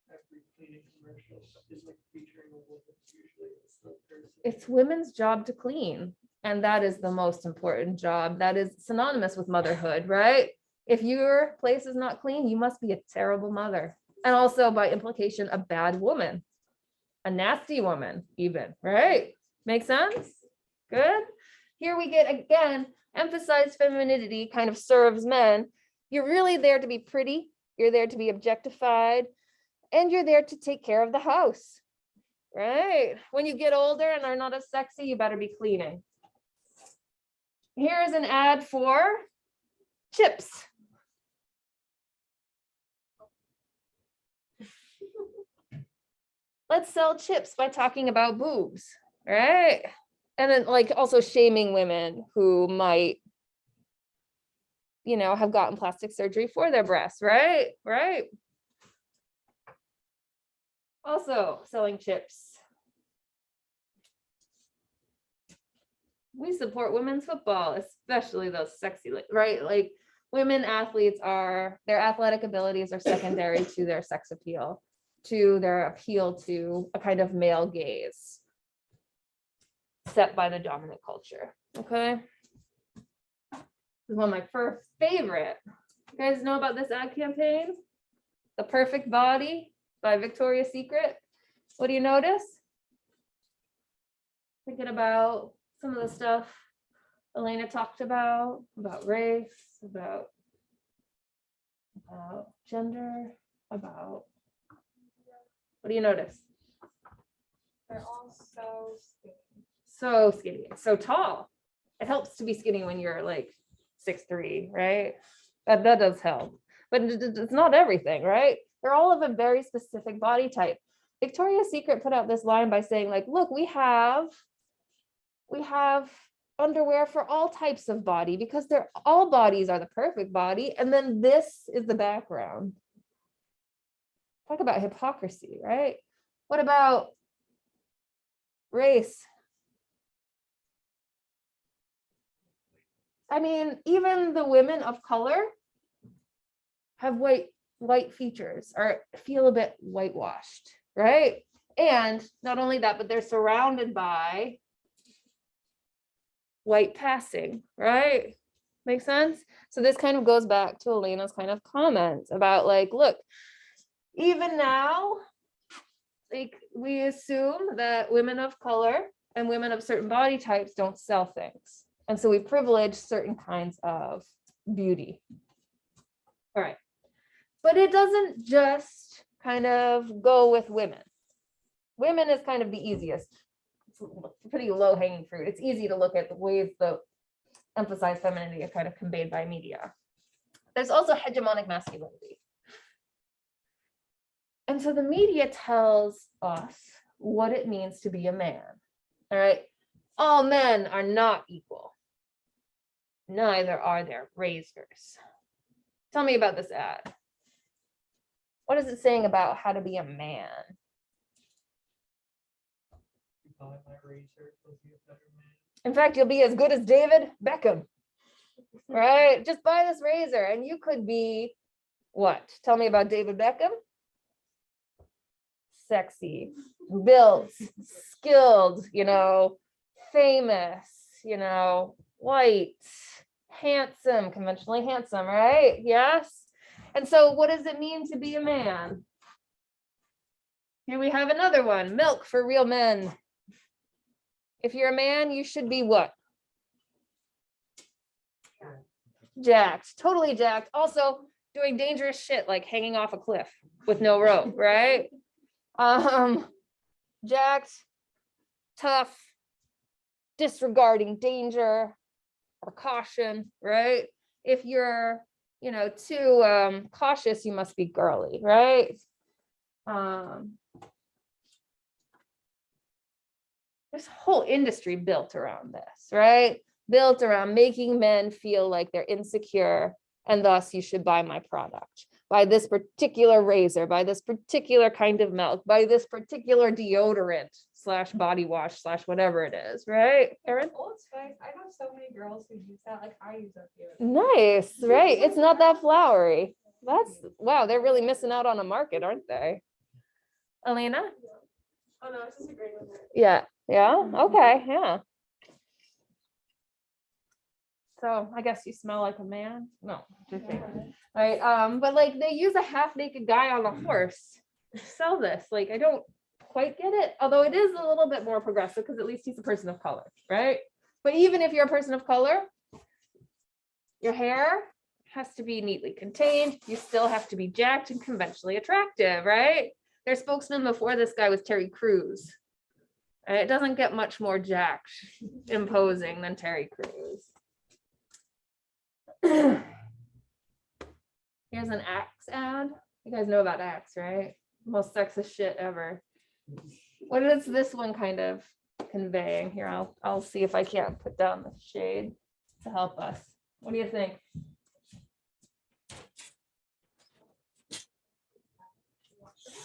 Every cleaning commercial is like featuring a woman. Usually it's the person. It's women's job to clean. And that is the most important job. That is synonymous with motherhood, right? If your place is not clean, you must be a terrible mother. And also by implication, a bad woman, a nasty woman even, right? Make sense? Good. Here we get, again, emphasized femininity kind of serves men. You're really there to be pretty. You're there to be objectified. And you're there to take care of the house, right? When you get older and are not as sexy, you better be cleaning. Here's an ad for chips. Let's sell chips by talking about boobs, right? And then like also shaming women who might, you know, have gotten plastic surgery for their breasts, right? Right. Also selling chips. We support women's football, especially those sexy, right? Like women athletes are, their athletic abilities are secondary to their sex appeal, to their appeal to a kind of male gaze set by the dominant culture, okay? This is one of my first favorite. You guys know about this ad campaign? The Perfect Body by Victoria's Secret. What do you notice? Thinking about some of the stuff Elena talked about race, about gender, about, what do you notice? They're all so skinny. So skinny, so tall. It helps to be skinny when you're like 6'3", right? That does help, but it's not everything, right? They're all of a very specific body type. Victoria's Secret put out this line by saying like, look, we have underwear for all types of body because they're all bodies are the perfect body. And then this is the background. Talk about hypocrisy, right? What about race? I mean, even the women of color have white features or feel a bit whitewashed, right? And not only that, but they're surrounded by white passing, right? Make sense? So this kind of goes back to Elena's kind of comment about like, look, even now, like we assume that women of color and women of certain body types don't sell things. And so we privilege certain kinds of beauty. All right. But it doesn't just kind of go with women. Women is kind of the easiest. It's pretty low hanging fruit. It's easy to look at the ways that emphasize femininity are kind of conveyed by media. There's also hegemonic masculinity. And so the media tells us what it means to be a man. All right. All men are not equal. Neither are their razors. Tell me about this ad. What is it saying about how to be a man? You buy my razor, you'll be a better man. In fact, you'll be as good as David Beckham, right? Just buy this razor and you could be what? Tell me about David Beckham. Sexy, built, skilled, famous, white, handsome, conventionally handsome, right? Yes. And so what does it mean to be a man? Here we have another one, milk for real men. If you're a man, you should be what? Jacked, totally jacked. Also doing dangerous shit like hanging off a cliff with no rope, right? Jacked, tough, disregarding danger or caution, right? If you're, too cautious, you must be girly, right? There's a whole industry built around this, right? Built around making men feel like they're insecure and thus you should buy my product. Buy this particular razor, buy this particular kind of milk, buy this particular deodorant / body wash / whatever it is, right, Erin? Old Spice, I know so many girls who use that, like I use that here. Nice, right? It's not that flowery. Wow, they're really missing out on a market, aren't they? Elena? Oh, no, I was just agreeing with her. Yeah, okay, yeah. So I guess you smell like a man. No, just kidding. Right. But like they use a half-naked guy on a horse to sell this. Like I don't quite get it, although it is a little bit more progressive because at least he's a person of color, right? But even if you're a person of color, your hair has to be neatly contained. You still have to be jacked and conventionally attractive, right? Their spokesman before this guy was Terry Crews. It doesn't get much more jacked, imposing than Terry Crews. Here's an Axe ad. You guys know about Axe, right? Most sexist shit ever. What is this one kind of conveying? Here, I'll see if I can't put down the shade to help us. What do you think?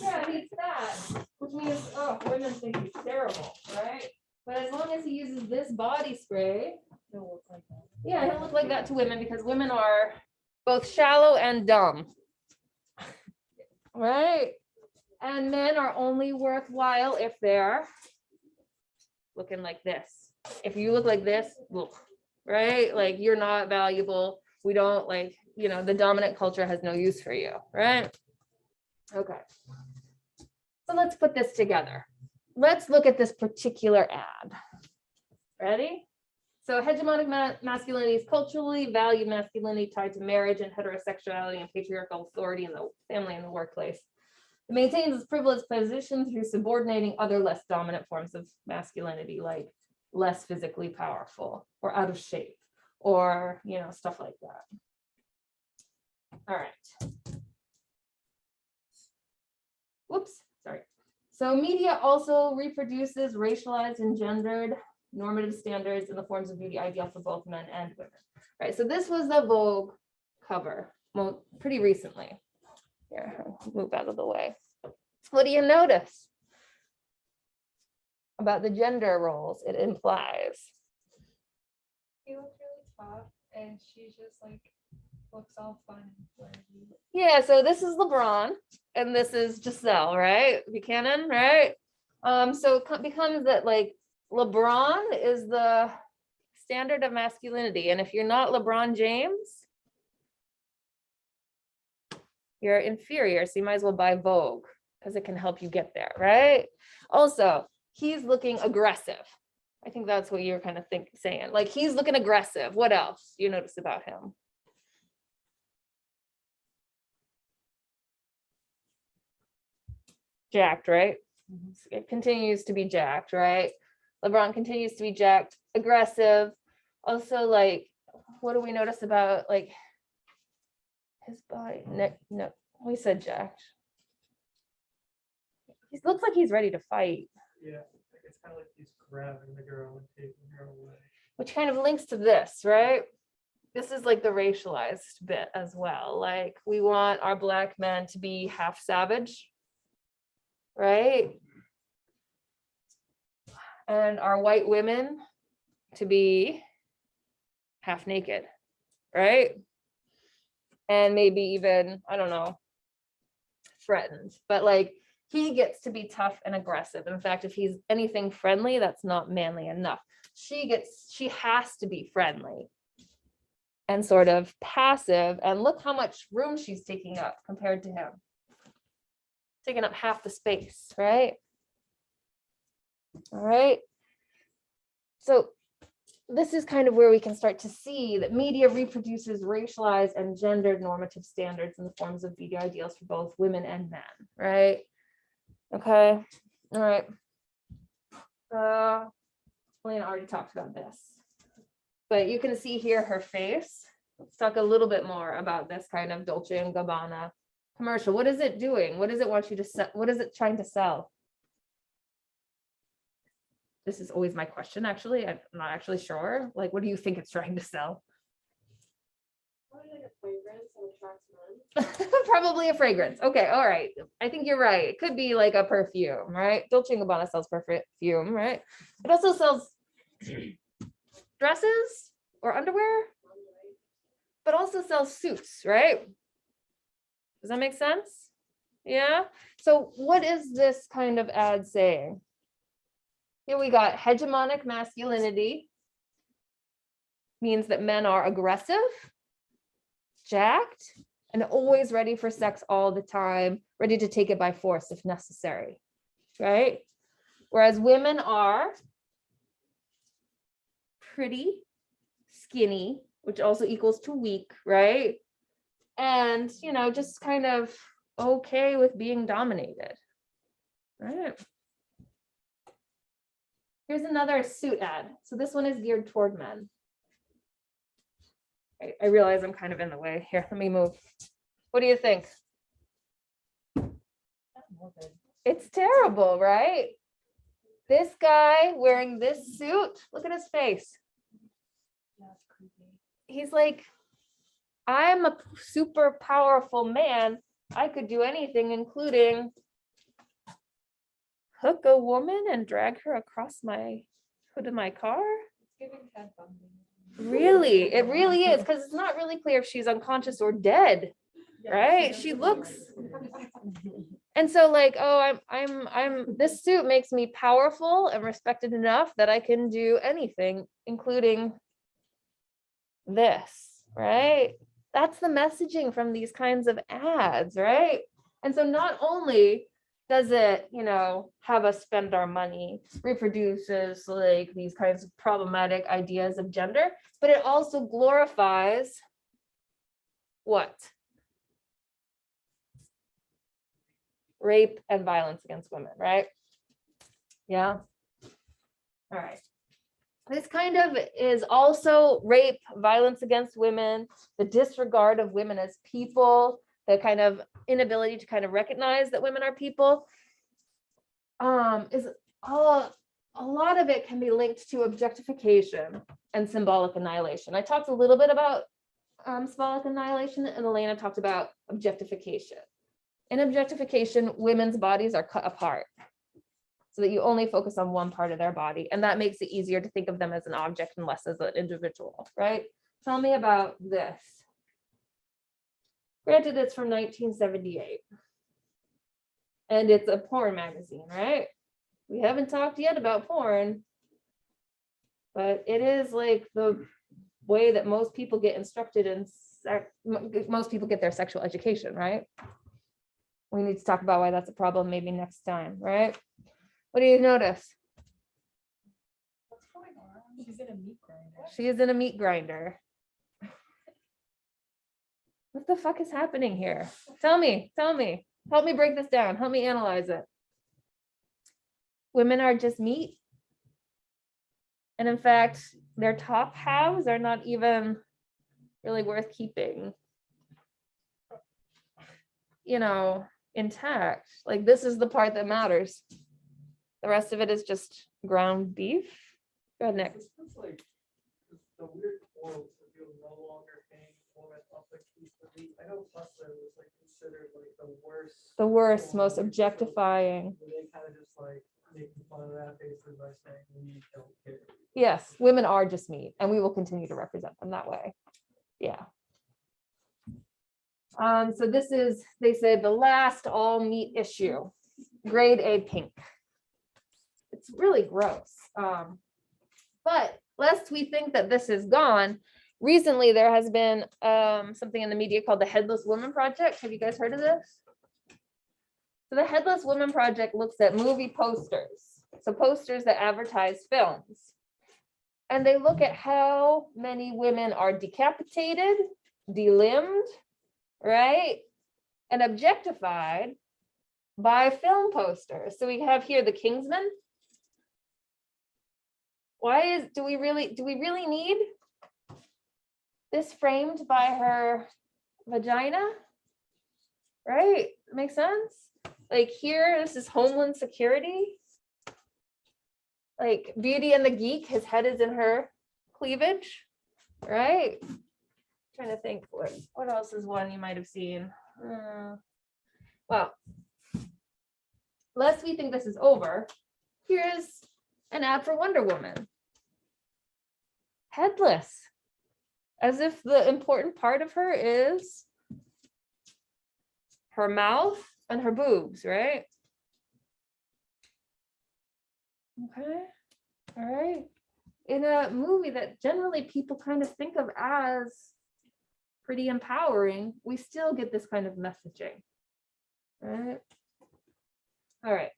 Yeah, he's that, which means, oh, women think he's terrible, right? But as long as he uses this body spray, He'll look like that. yeah, he'll look like that to women because women are both shallow and dumb. Right? And men are only worthwhile if they're looking like this. If you look like this, look, right? Like you're not valuable. We don't like, the dominant culture has no use for you, right? Okay. So let's put this together. Let's look at this particular ad. Ready? So hegemonic masculinity is culturally valued masculinity tied to marriage and heterosexuality and patriarchal authority in the family and the workplace. It maintains its privileged position through subordinating other less dominant forms of masculinity, like less physically powerful or out of shape or, stuff like that. All right. Whoops, sorry. So media also reproduces racialized and gendered normative standards in the forms of beauty ideal for both men and women. Right, so this was the Vogue cover, pretty recently. Here, I'll move out of the way. What do you notice about the gender roles it implies? He looks really tough, and she's just like looks all fun and flirty. Yeah, so this is LeBron and this is Giselle, right? Buchanan, right? So it becomes that like LeBron is the standard of masculinity, and if you're not LeBron James, you're inferior. So you might as well buy Vogue because it can help you get there, right? Also, he's looking aggressive. I think that's what you're kind of saying. Like he's looking aggressive. What else do you notice about him? Jacked, right? It continues to be jacked, right? LeBron continues to be jacked, aggressive. Also, like, what do we notice about like his body? No, we said jacked. He looks like he's ready to fight. Yeah, like it's kind of like he's grabbing the girl and taking her away. Which kind of links to this, right? This is like the racialized bit as well. Like we want our Black men to be half savage, right? And our white women to be half naked, right? And maybe even, I don't know, threatened, but like he gets to be tough and aggressive. In fact, if he's anything friendly, that's not manly enough. She has to be friendly and sort of passive. And look how much room she's taking up compared to him. Taking up half the space, right? All right. So this is kind of where we can start to see that media reproduces racialized and gendered normative standards in the forms of beauty ideals for both women and men, right? Okay, all right. Elena already talked about this, but you can see here her face. Let's talk a little bit more about this kind of Dolce & Gabbana commercial. What is it doing? What does it want you to sell? What is it trying to sell? This is always my question, actually. I'm not actually sure. Like, what do you think it's trying to sell? Probably like a fragrance that attracts men. Probably a fragrance. Okay, all right. I think you're right. It could be like a perfume, right? Dolce & Gabbana sells perfume, right? It also sells dresses or underwear, but also sells suits, right? Does that make sense? Yeah. So what is this kind of ad saying? Here we got hegemonic masculinity means that men are aggressive, jacked, and always ready for sex all the time, ready to take it by force if necessary, right? Whereas women are pretty, skinny, which also equals to weak, right? And, you know, just kind of okay with being dominated, right? Here's another suit ad. So this one is geared toward men. I realize I'm kind of in the way here. Let me move. What do you think? It's terrible, right? This guy wearing this suit, look at his face. He's like, I'm a super powerful man. I could do anything, including hook a woman and drag her across my hood of my car. Giving Ted Bundy. Really, it really is, because it's not really clear if she's unconscious or dead, right? She looks, and so like, oh, I'm. This suit makes me powerful and respected enough that I can do anything, including this, right? That's the messaging from these kinds of ads, right? And so not only does it, you know, have us spend our money, reproduces like these kinds of problematic ideas of gender, but it also glorifies what? Rape and violence against women, right? Yeah. All right. This kind of is also rape, violence against women, the disregard of women as people, the kind of inability to kind of recognize that women are people, is all a lot of it can be linked to objectification and symbolic annihilation. I talked a little bit about symbolic annihilation, and Elena talked about objectification. In objectification, women's bodies are cut apart so that you only focus on one part of their body, and that makes it easier to think of them as an object and less as an individual, right? Tell me about this. Granted, it's from 1978, and it's a porn magazine, right? We haven't talked yet about porn, but it is like the way that most people get instructed in most people get their sexual education, right? We need to talk about why that's a problem maybe next time, right? What do you notice? What's going on? She's in a meat grinder. She is in a meat grinder. What the fuck is happening here? Tell me. Help me break this down. Help me analyze it. Women are just meat. And in fact, their top halves are not even really worth keeping, you know, intact. Like, this is the part that matters. The rest of it is just ground beef. Go ahead, Nick. It's like the weird quote that you'll no longer hang woman up a piece of meat. I know Buster was like considered like the worst. The worst, form most of objectifying. But they kind of just like making fun of that basically by saying we don't care. Yes, women are just meat, and we will continue to represent them that way. Yeah. So this is, they said, the last all meat issue, grade A pink. It's really gross. But lest we think that this is gone, recently there has been something in the media called the Headless Woman Project. Have you guys heard of this? So the Headless Woman Project looks at movie posters, so posters that advertise films. And they look at how many women are decapitated, delimbed, right? And objectified by film posters. So we have here the Kingsman. Do we really need this framed by her vagina? Right? Makes sense? Like here, this is Homeland Security. Like Beauty and the Geek, his head is in her cleavage, right? Trying to think, what else is one you might have seen? Well, lest we think this is over, here's an ad for Wonder Woman. Headless, as if the important part of her is her mouth and her boobs, right? Okay, all right. In a movie that generally people kind of think of as pretty empowering, we still get this kind of messaging, right? All right.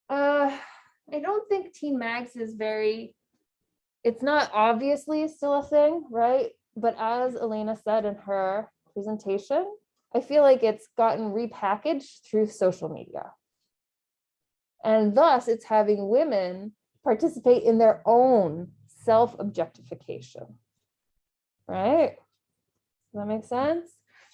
I don't think teen mags is it's not obviously still a thing, right? But as Elena said in her presentation, I feel like it's gotten repackaged through social media. And thus it's having women participate in their own self-objectification, right? Does that make sense?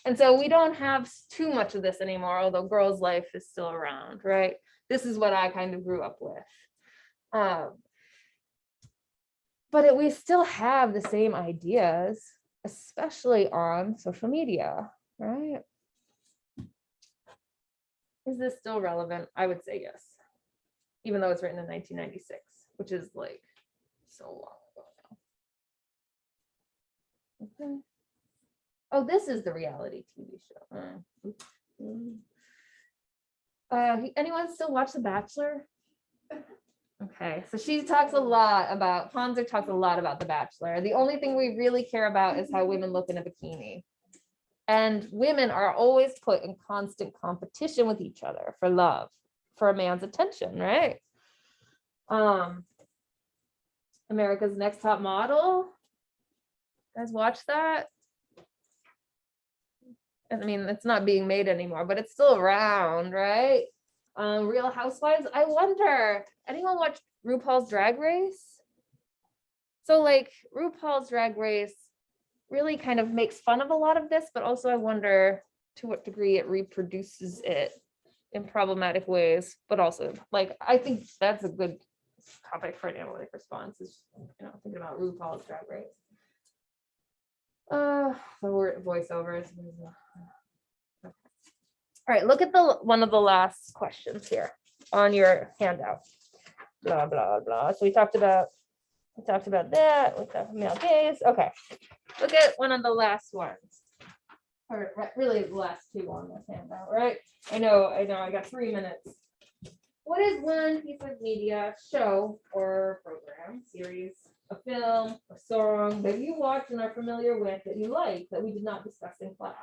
And so we don't have too much of this anymore, although Girls' Life is still around, right? This is what I kind of grew up with. But we still have the same ideas, especially on social media, right? Is this still relevant? I would say yes, even though it's written in 1996, which is like so long ago now. Okay. Oh, this is the reality TV show. Anyone still watch The Bachelor? Okay, so she talks a lot about, Ponzer talks a lot about The Bachelor. The only thing we really care about is how women look in a bikini. And women are always put in constant competition with each other for love, for a man's attention, right? America's Next Top Model. You guys watch that? I mean, it's not being made anymore, but it's still around, right? Real Housewives. I wonder, anyone watch RuPaul's Drag Race? So like RuPaul's Drag Race really kind of makes fun of a lot of this, but also I wonder to what degree it reproduces it in problematic ways, but also like, I think that's a good topic for an analytic response is, thinking about RuPaul's Drag Race. The word voiceovers. All right, look at one of the last questions here on your handout. Blah, blah, blah. So we talked about that. We talked about male gaze. Okay. Look at one of the last ones. Or really the last two on this handout, right? I know, I got 3 minutes. What is one piece of media, show, or program, series, a film, a song that you watch and are familiar with that you like that we did not discuss in class?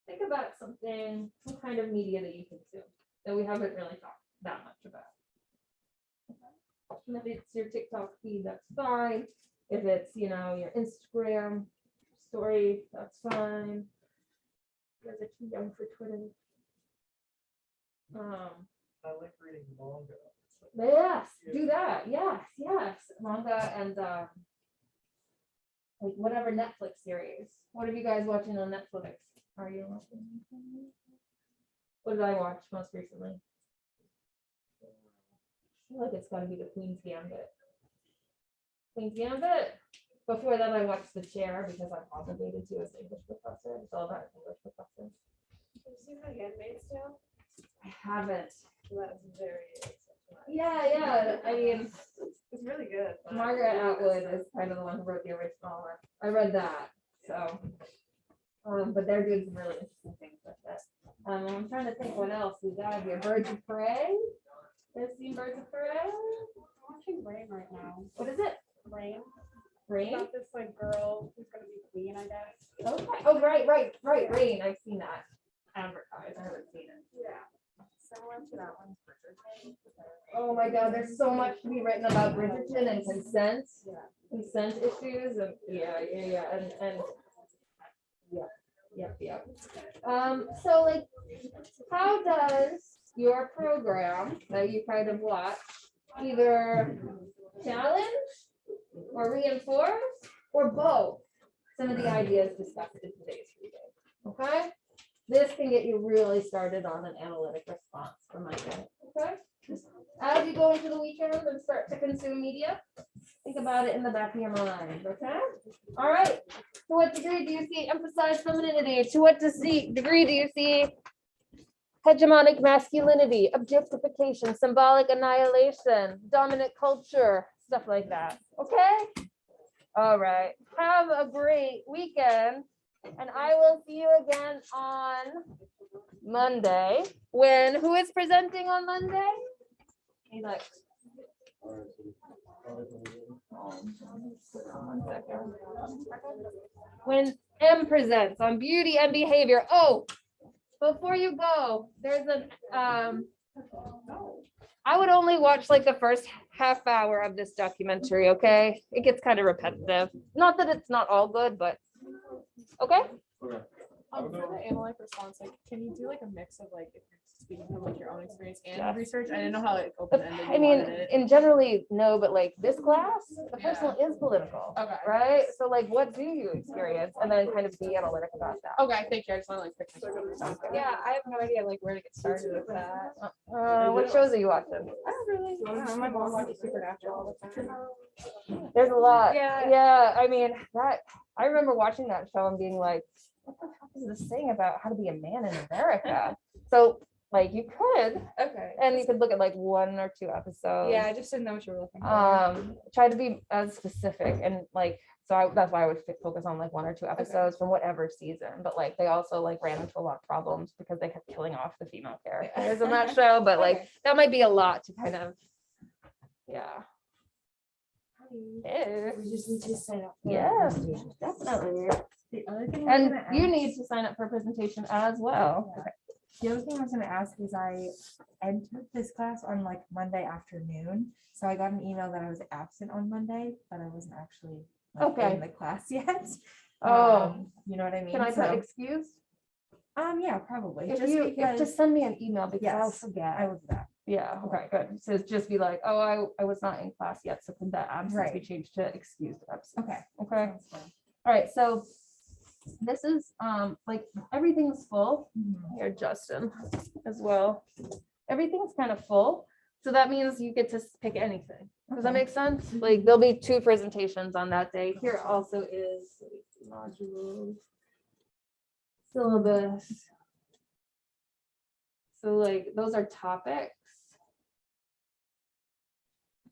Think about some kind of media that you consume that we haven't really talked that much about. And if it's your TikTok feed, that's fine. If it's, your Instagram story, that's fine. You guys are too young for Twitter. I like reading manga. Yes, do that. Yes. Manga and like whatever Netflix series. What are you guys watching on Netflix? Are you watching? What did I watch most recently? I feel like it's gotta be the Queen's Gambit. Queen's Gambit. Before that, I watched The Chair because I'm obligated to as an English professor. It's all about English professors. Have you seen The Handmaid's Tale? I haven't. That's very exceptional. Yeah. I mean, It's really good. but- Margaret Atwood is kind of the one who wrote the original. I read that. So, but they're doing some really interesting things with it. I'm trying to think what else we got here. Birds of Prey. Have you seen Birds of Prey? I'm watching Rain right now. What is it? Rain. Rain? About this like girl who's gonna be queen, I guess. Okay. Oh, right. Rain. I've seen that advertised. I haven't seen it. Yeah. Similar to that one. Oh my God, there's so much to be written about Bridgerton and consent. Yeah. Consent issues and yeah. So like, how does your program that you kind of watch either challenge or reinforce or both some of the ideas discussed in today's reading? Okay, this can get you really started on an analytic response for Monday. Okay, as you go into the weekend and start to consume media, think about it in the back of your mind. Okay, all right. To what degree do you see emphasized femininity? To what degree do you see hegemonic masculinity, objectification, symbolic annihilation, dominant culture, stuff like that? Okay? All right. Have a great weekend. And I will see you again on Monday. Who is presenting on Monday? He's like, one second. When M presents on beauty and behavior. Oh, before you go, there's I would only watch like the first half hour of this documentary, okay? It gets kind of repetitive. Not that it's not all good, but okay. Okay. For the analytic response, like, can you do like a mix of like, if you're speaking from like your own experience and Yes. research? I didn't know how like open-ended I you mean, wanted it. in generally, no, but like this class, the personal is political, Okay. right? So like, what do you experience? And then kind of be analytic about that. Okay, thank you. I just want to like pick myself. Yeah, I have no idea like where to get started with that. What shows are you watching? I don't really. My mom watches Supernatural all the time. There's a lot. Yeah. I mean, I remember watching that show and being like, what the fuck is this thing about how to be a man in America? So like you could, Okay. and you could look at like 1 or 2 episodes. Yeah, I just didn't know what you were looking for. Try to be as specific and like, so that's why I would focus on like 1 or 2 episodes from whatever season. But like they also like ran into a lot of problems because they kept killing off the female characters in that show. But like Okay. that might be a lot to kind of, yeah. Hey. We just need to sign up. Yeah, definitely. The other thing. And you need to sign up for a presentation as well. The other thing I was gonna ask is I entered this class on like Monday afternoon. So I got an email that I was absent on Monday, but I wasn't actually like, Okay. in the class yet. Oh. You know what I mean? Can I put So, excused? yeah, probably. If just send me an email because I'll Yes, forget. I will do that. Yeah, okay, good. So just be like, oh, I was not in class yet, so could that absence be Right. changed to excused absence? Okay. Okay, Sounds good. all right, so this is like everything's full. Mhm. Here, Justin, as well. Everything's kind of full. So that means you get to pick anything. Does that make sense? Like, there'll be 2 presentations on that day. Here also is modules, syllabus. So like, those are topics.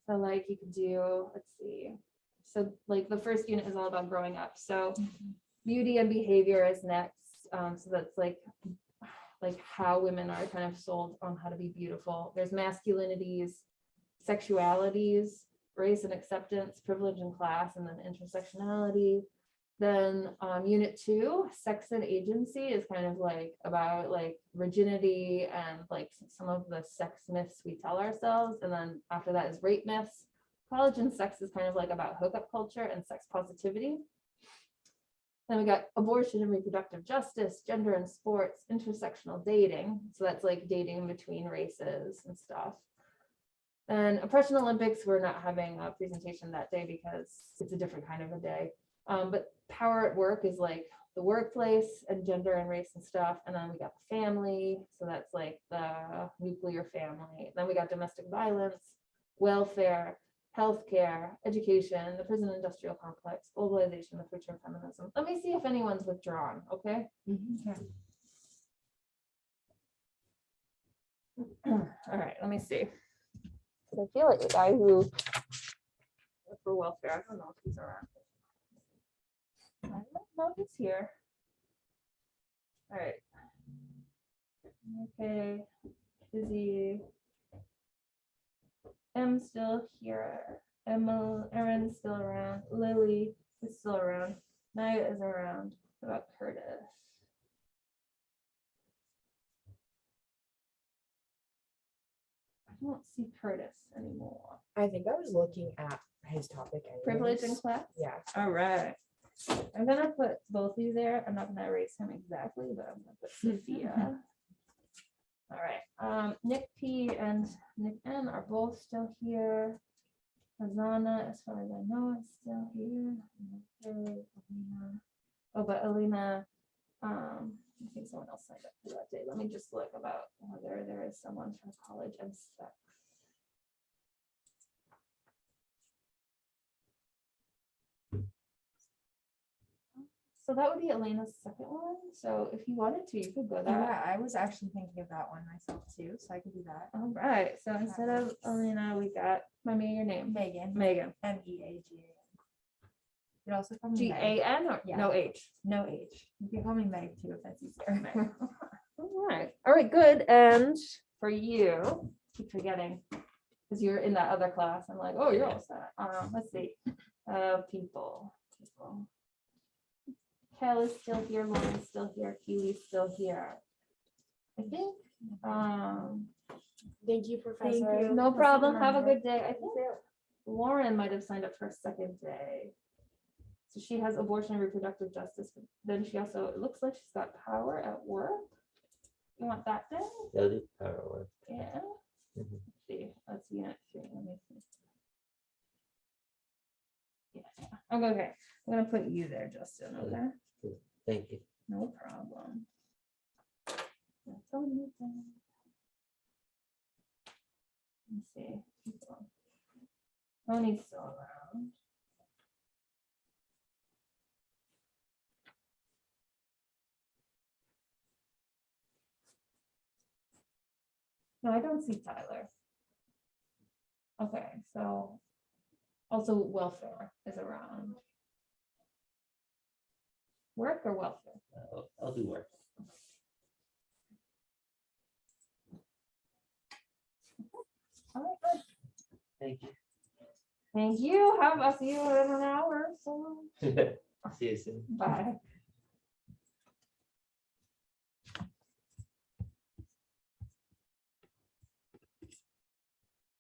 So like, you could do, let's see. So like, the first unit is all about growing up. So beauty and behavior is next. So that's like how women are kind of sold on how to be beautiful. There's masculinities, sexualities, race and acceptance, privilege and class, and then intersectionality. Then unit 2, sex and agency, is kind of like about like virginity and like some of the sex myths we tell ourselves. And then after that is rape myths. College and sex is kind of like about hookup culture and sex positivity. Then we got abortion and reproductive justice, gender and sports, intersectional dating. So that's like dating between races and stuff. And oppression Olympics, we're not having a presentation that day because it's a different kind of a day. But power at work is like the workplace and gender and race and stuff. And then we got the family. So that's like the nuclear family. Then we got domestic violence, welfare, healthcare, education, the prison industrial complex, globalization, the future of feminism. Let me see if anyone's withdrawn, okay? All right, let me see. I feel like the guy who for welfare, I don't know if he's around. I don't know if he's here. All right. Okay, Izzy. M's still here. Emma, Erin's still around. Lily is still around. Naya is around. What about Curtis? I don't see Curtis anymore. I think I was looking at his topic. Privilege in anyways. class? Yeah. All right. I'm gonna put both of you there. I'm not gonna erase him exactly, but I'm gonna put Sophia. All right. Nick P and Nick N are both still here. Azana, as far as I know, is still here. Okay, Alina. Oh, but Alina, I think someone else signed up for that day. Let me just look about whether there is someone from college and sex. So that would be Elena's second one. So if you wanted to, you could go that. Yeah, I was actually thinking of that one myself too, so I could do that. All right. So instead of Elena, we got, remind me your name. Megan. Megan. MEAGAN. You could also call me Meg. G-A-N or Yeah. no H? No H. You can call me Meg too if that's easier. All right. All right, good. And for you, keep forgetting, because you're in that other class. I'm like, oh, you're all set. Let's see. People. Kel is still here, Lauren's still here, Keely's still here. I think, Thank you, Thank Professor. you. no problem. Have a Remember. good day. I think Lauren might have signed up for a second day. So she has abortion and reproductive justice, but then she also, it looks like she's got power at work. You want that day? That is power. Yeah. Mhm. Let's see, that's unit 3. Let me see. Yeah, I'm okay. I'm gonna put you there, Justin, okay? Thank you. No problem. That's all you can. Let's see. People. Tony's still around. No, I don't see Tyler. Okay, so also welfare is around. Work or welfare? I'll do work. All right, good. Thank you. Thank you. I'll see you in an hour. So See you soon. bye.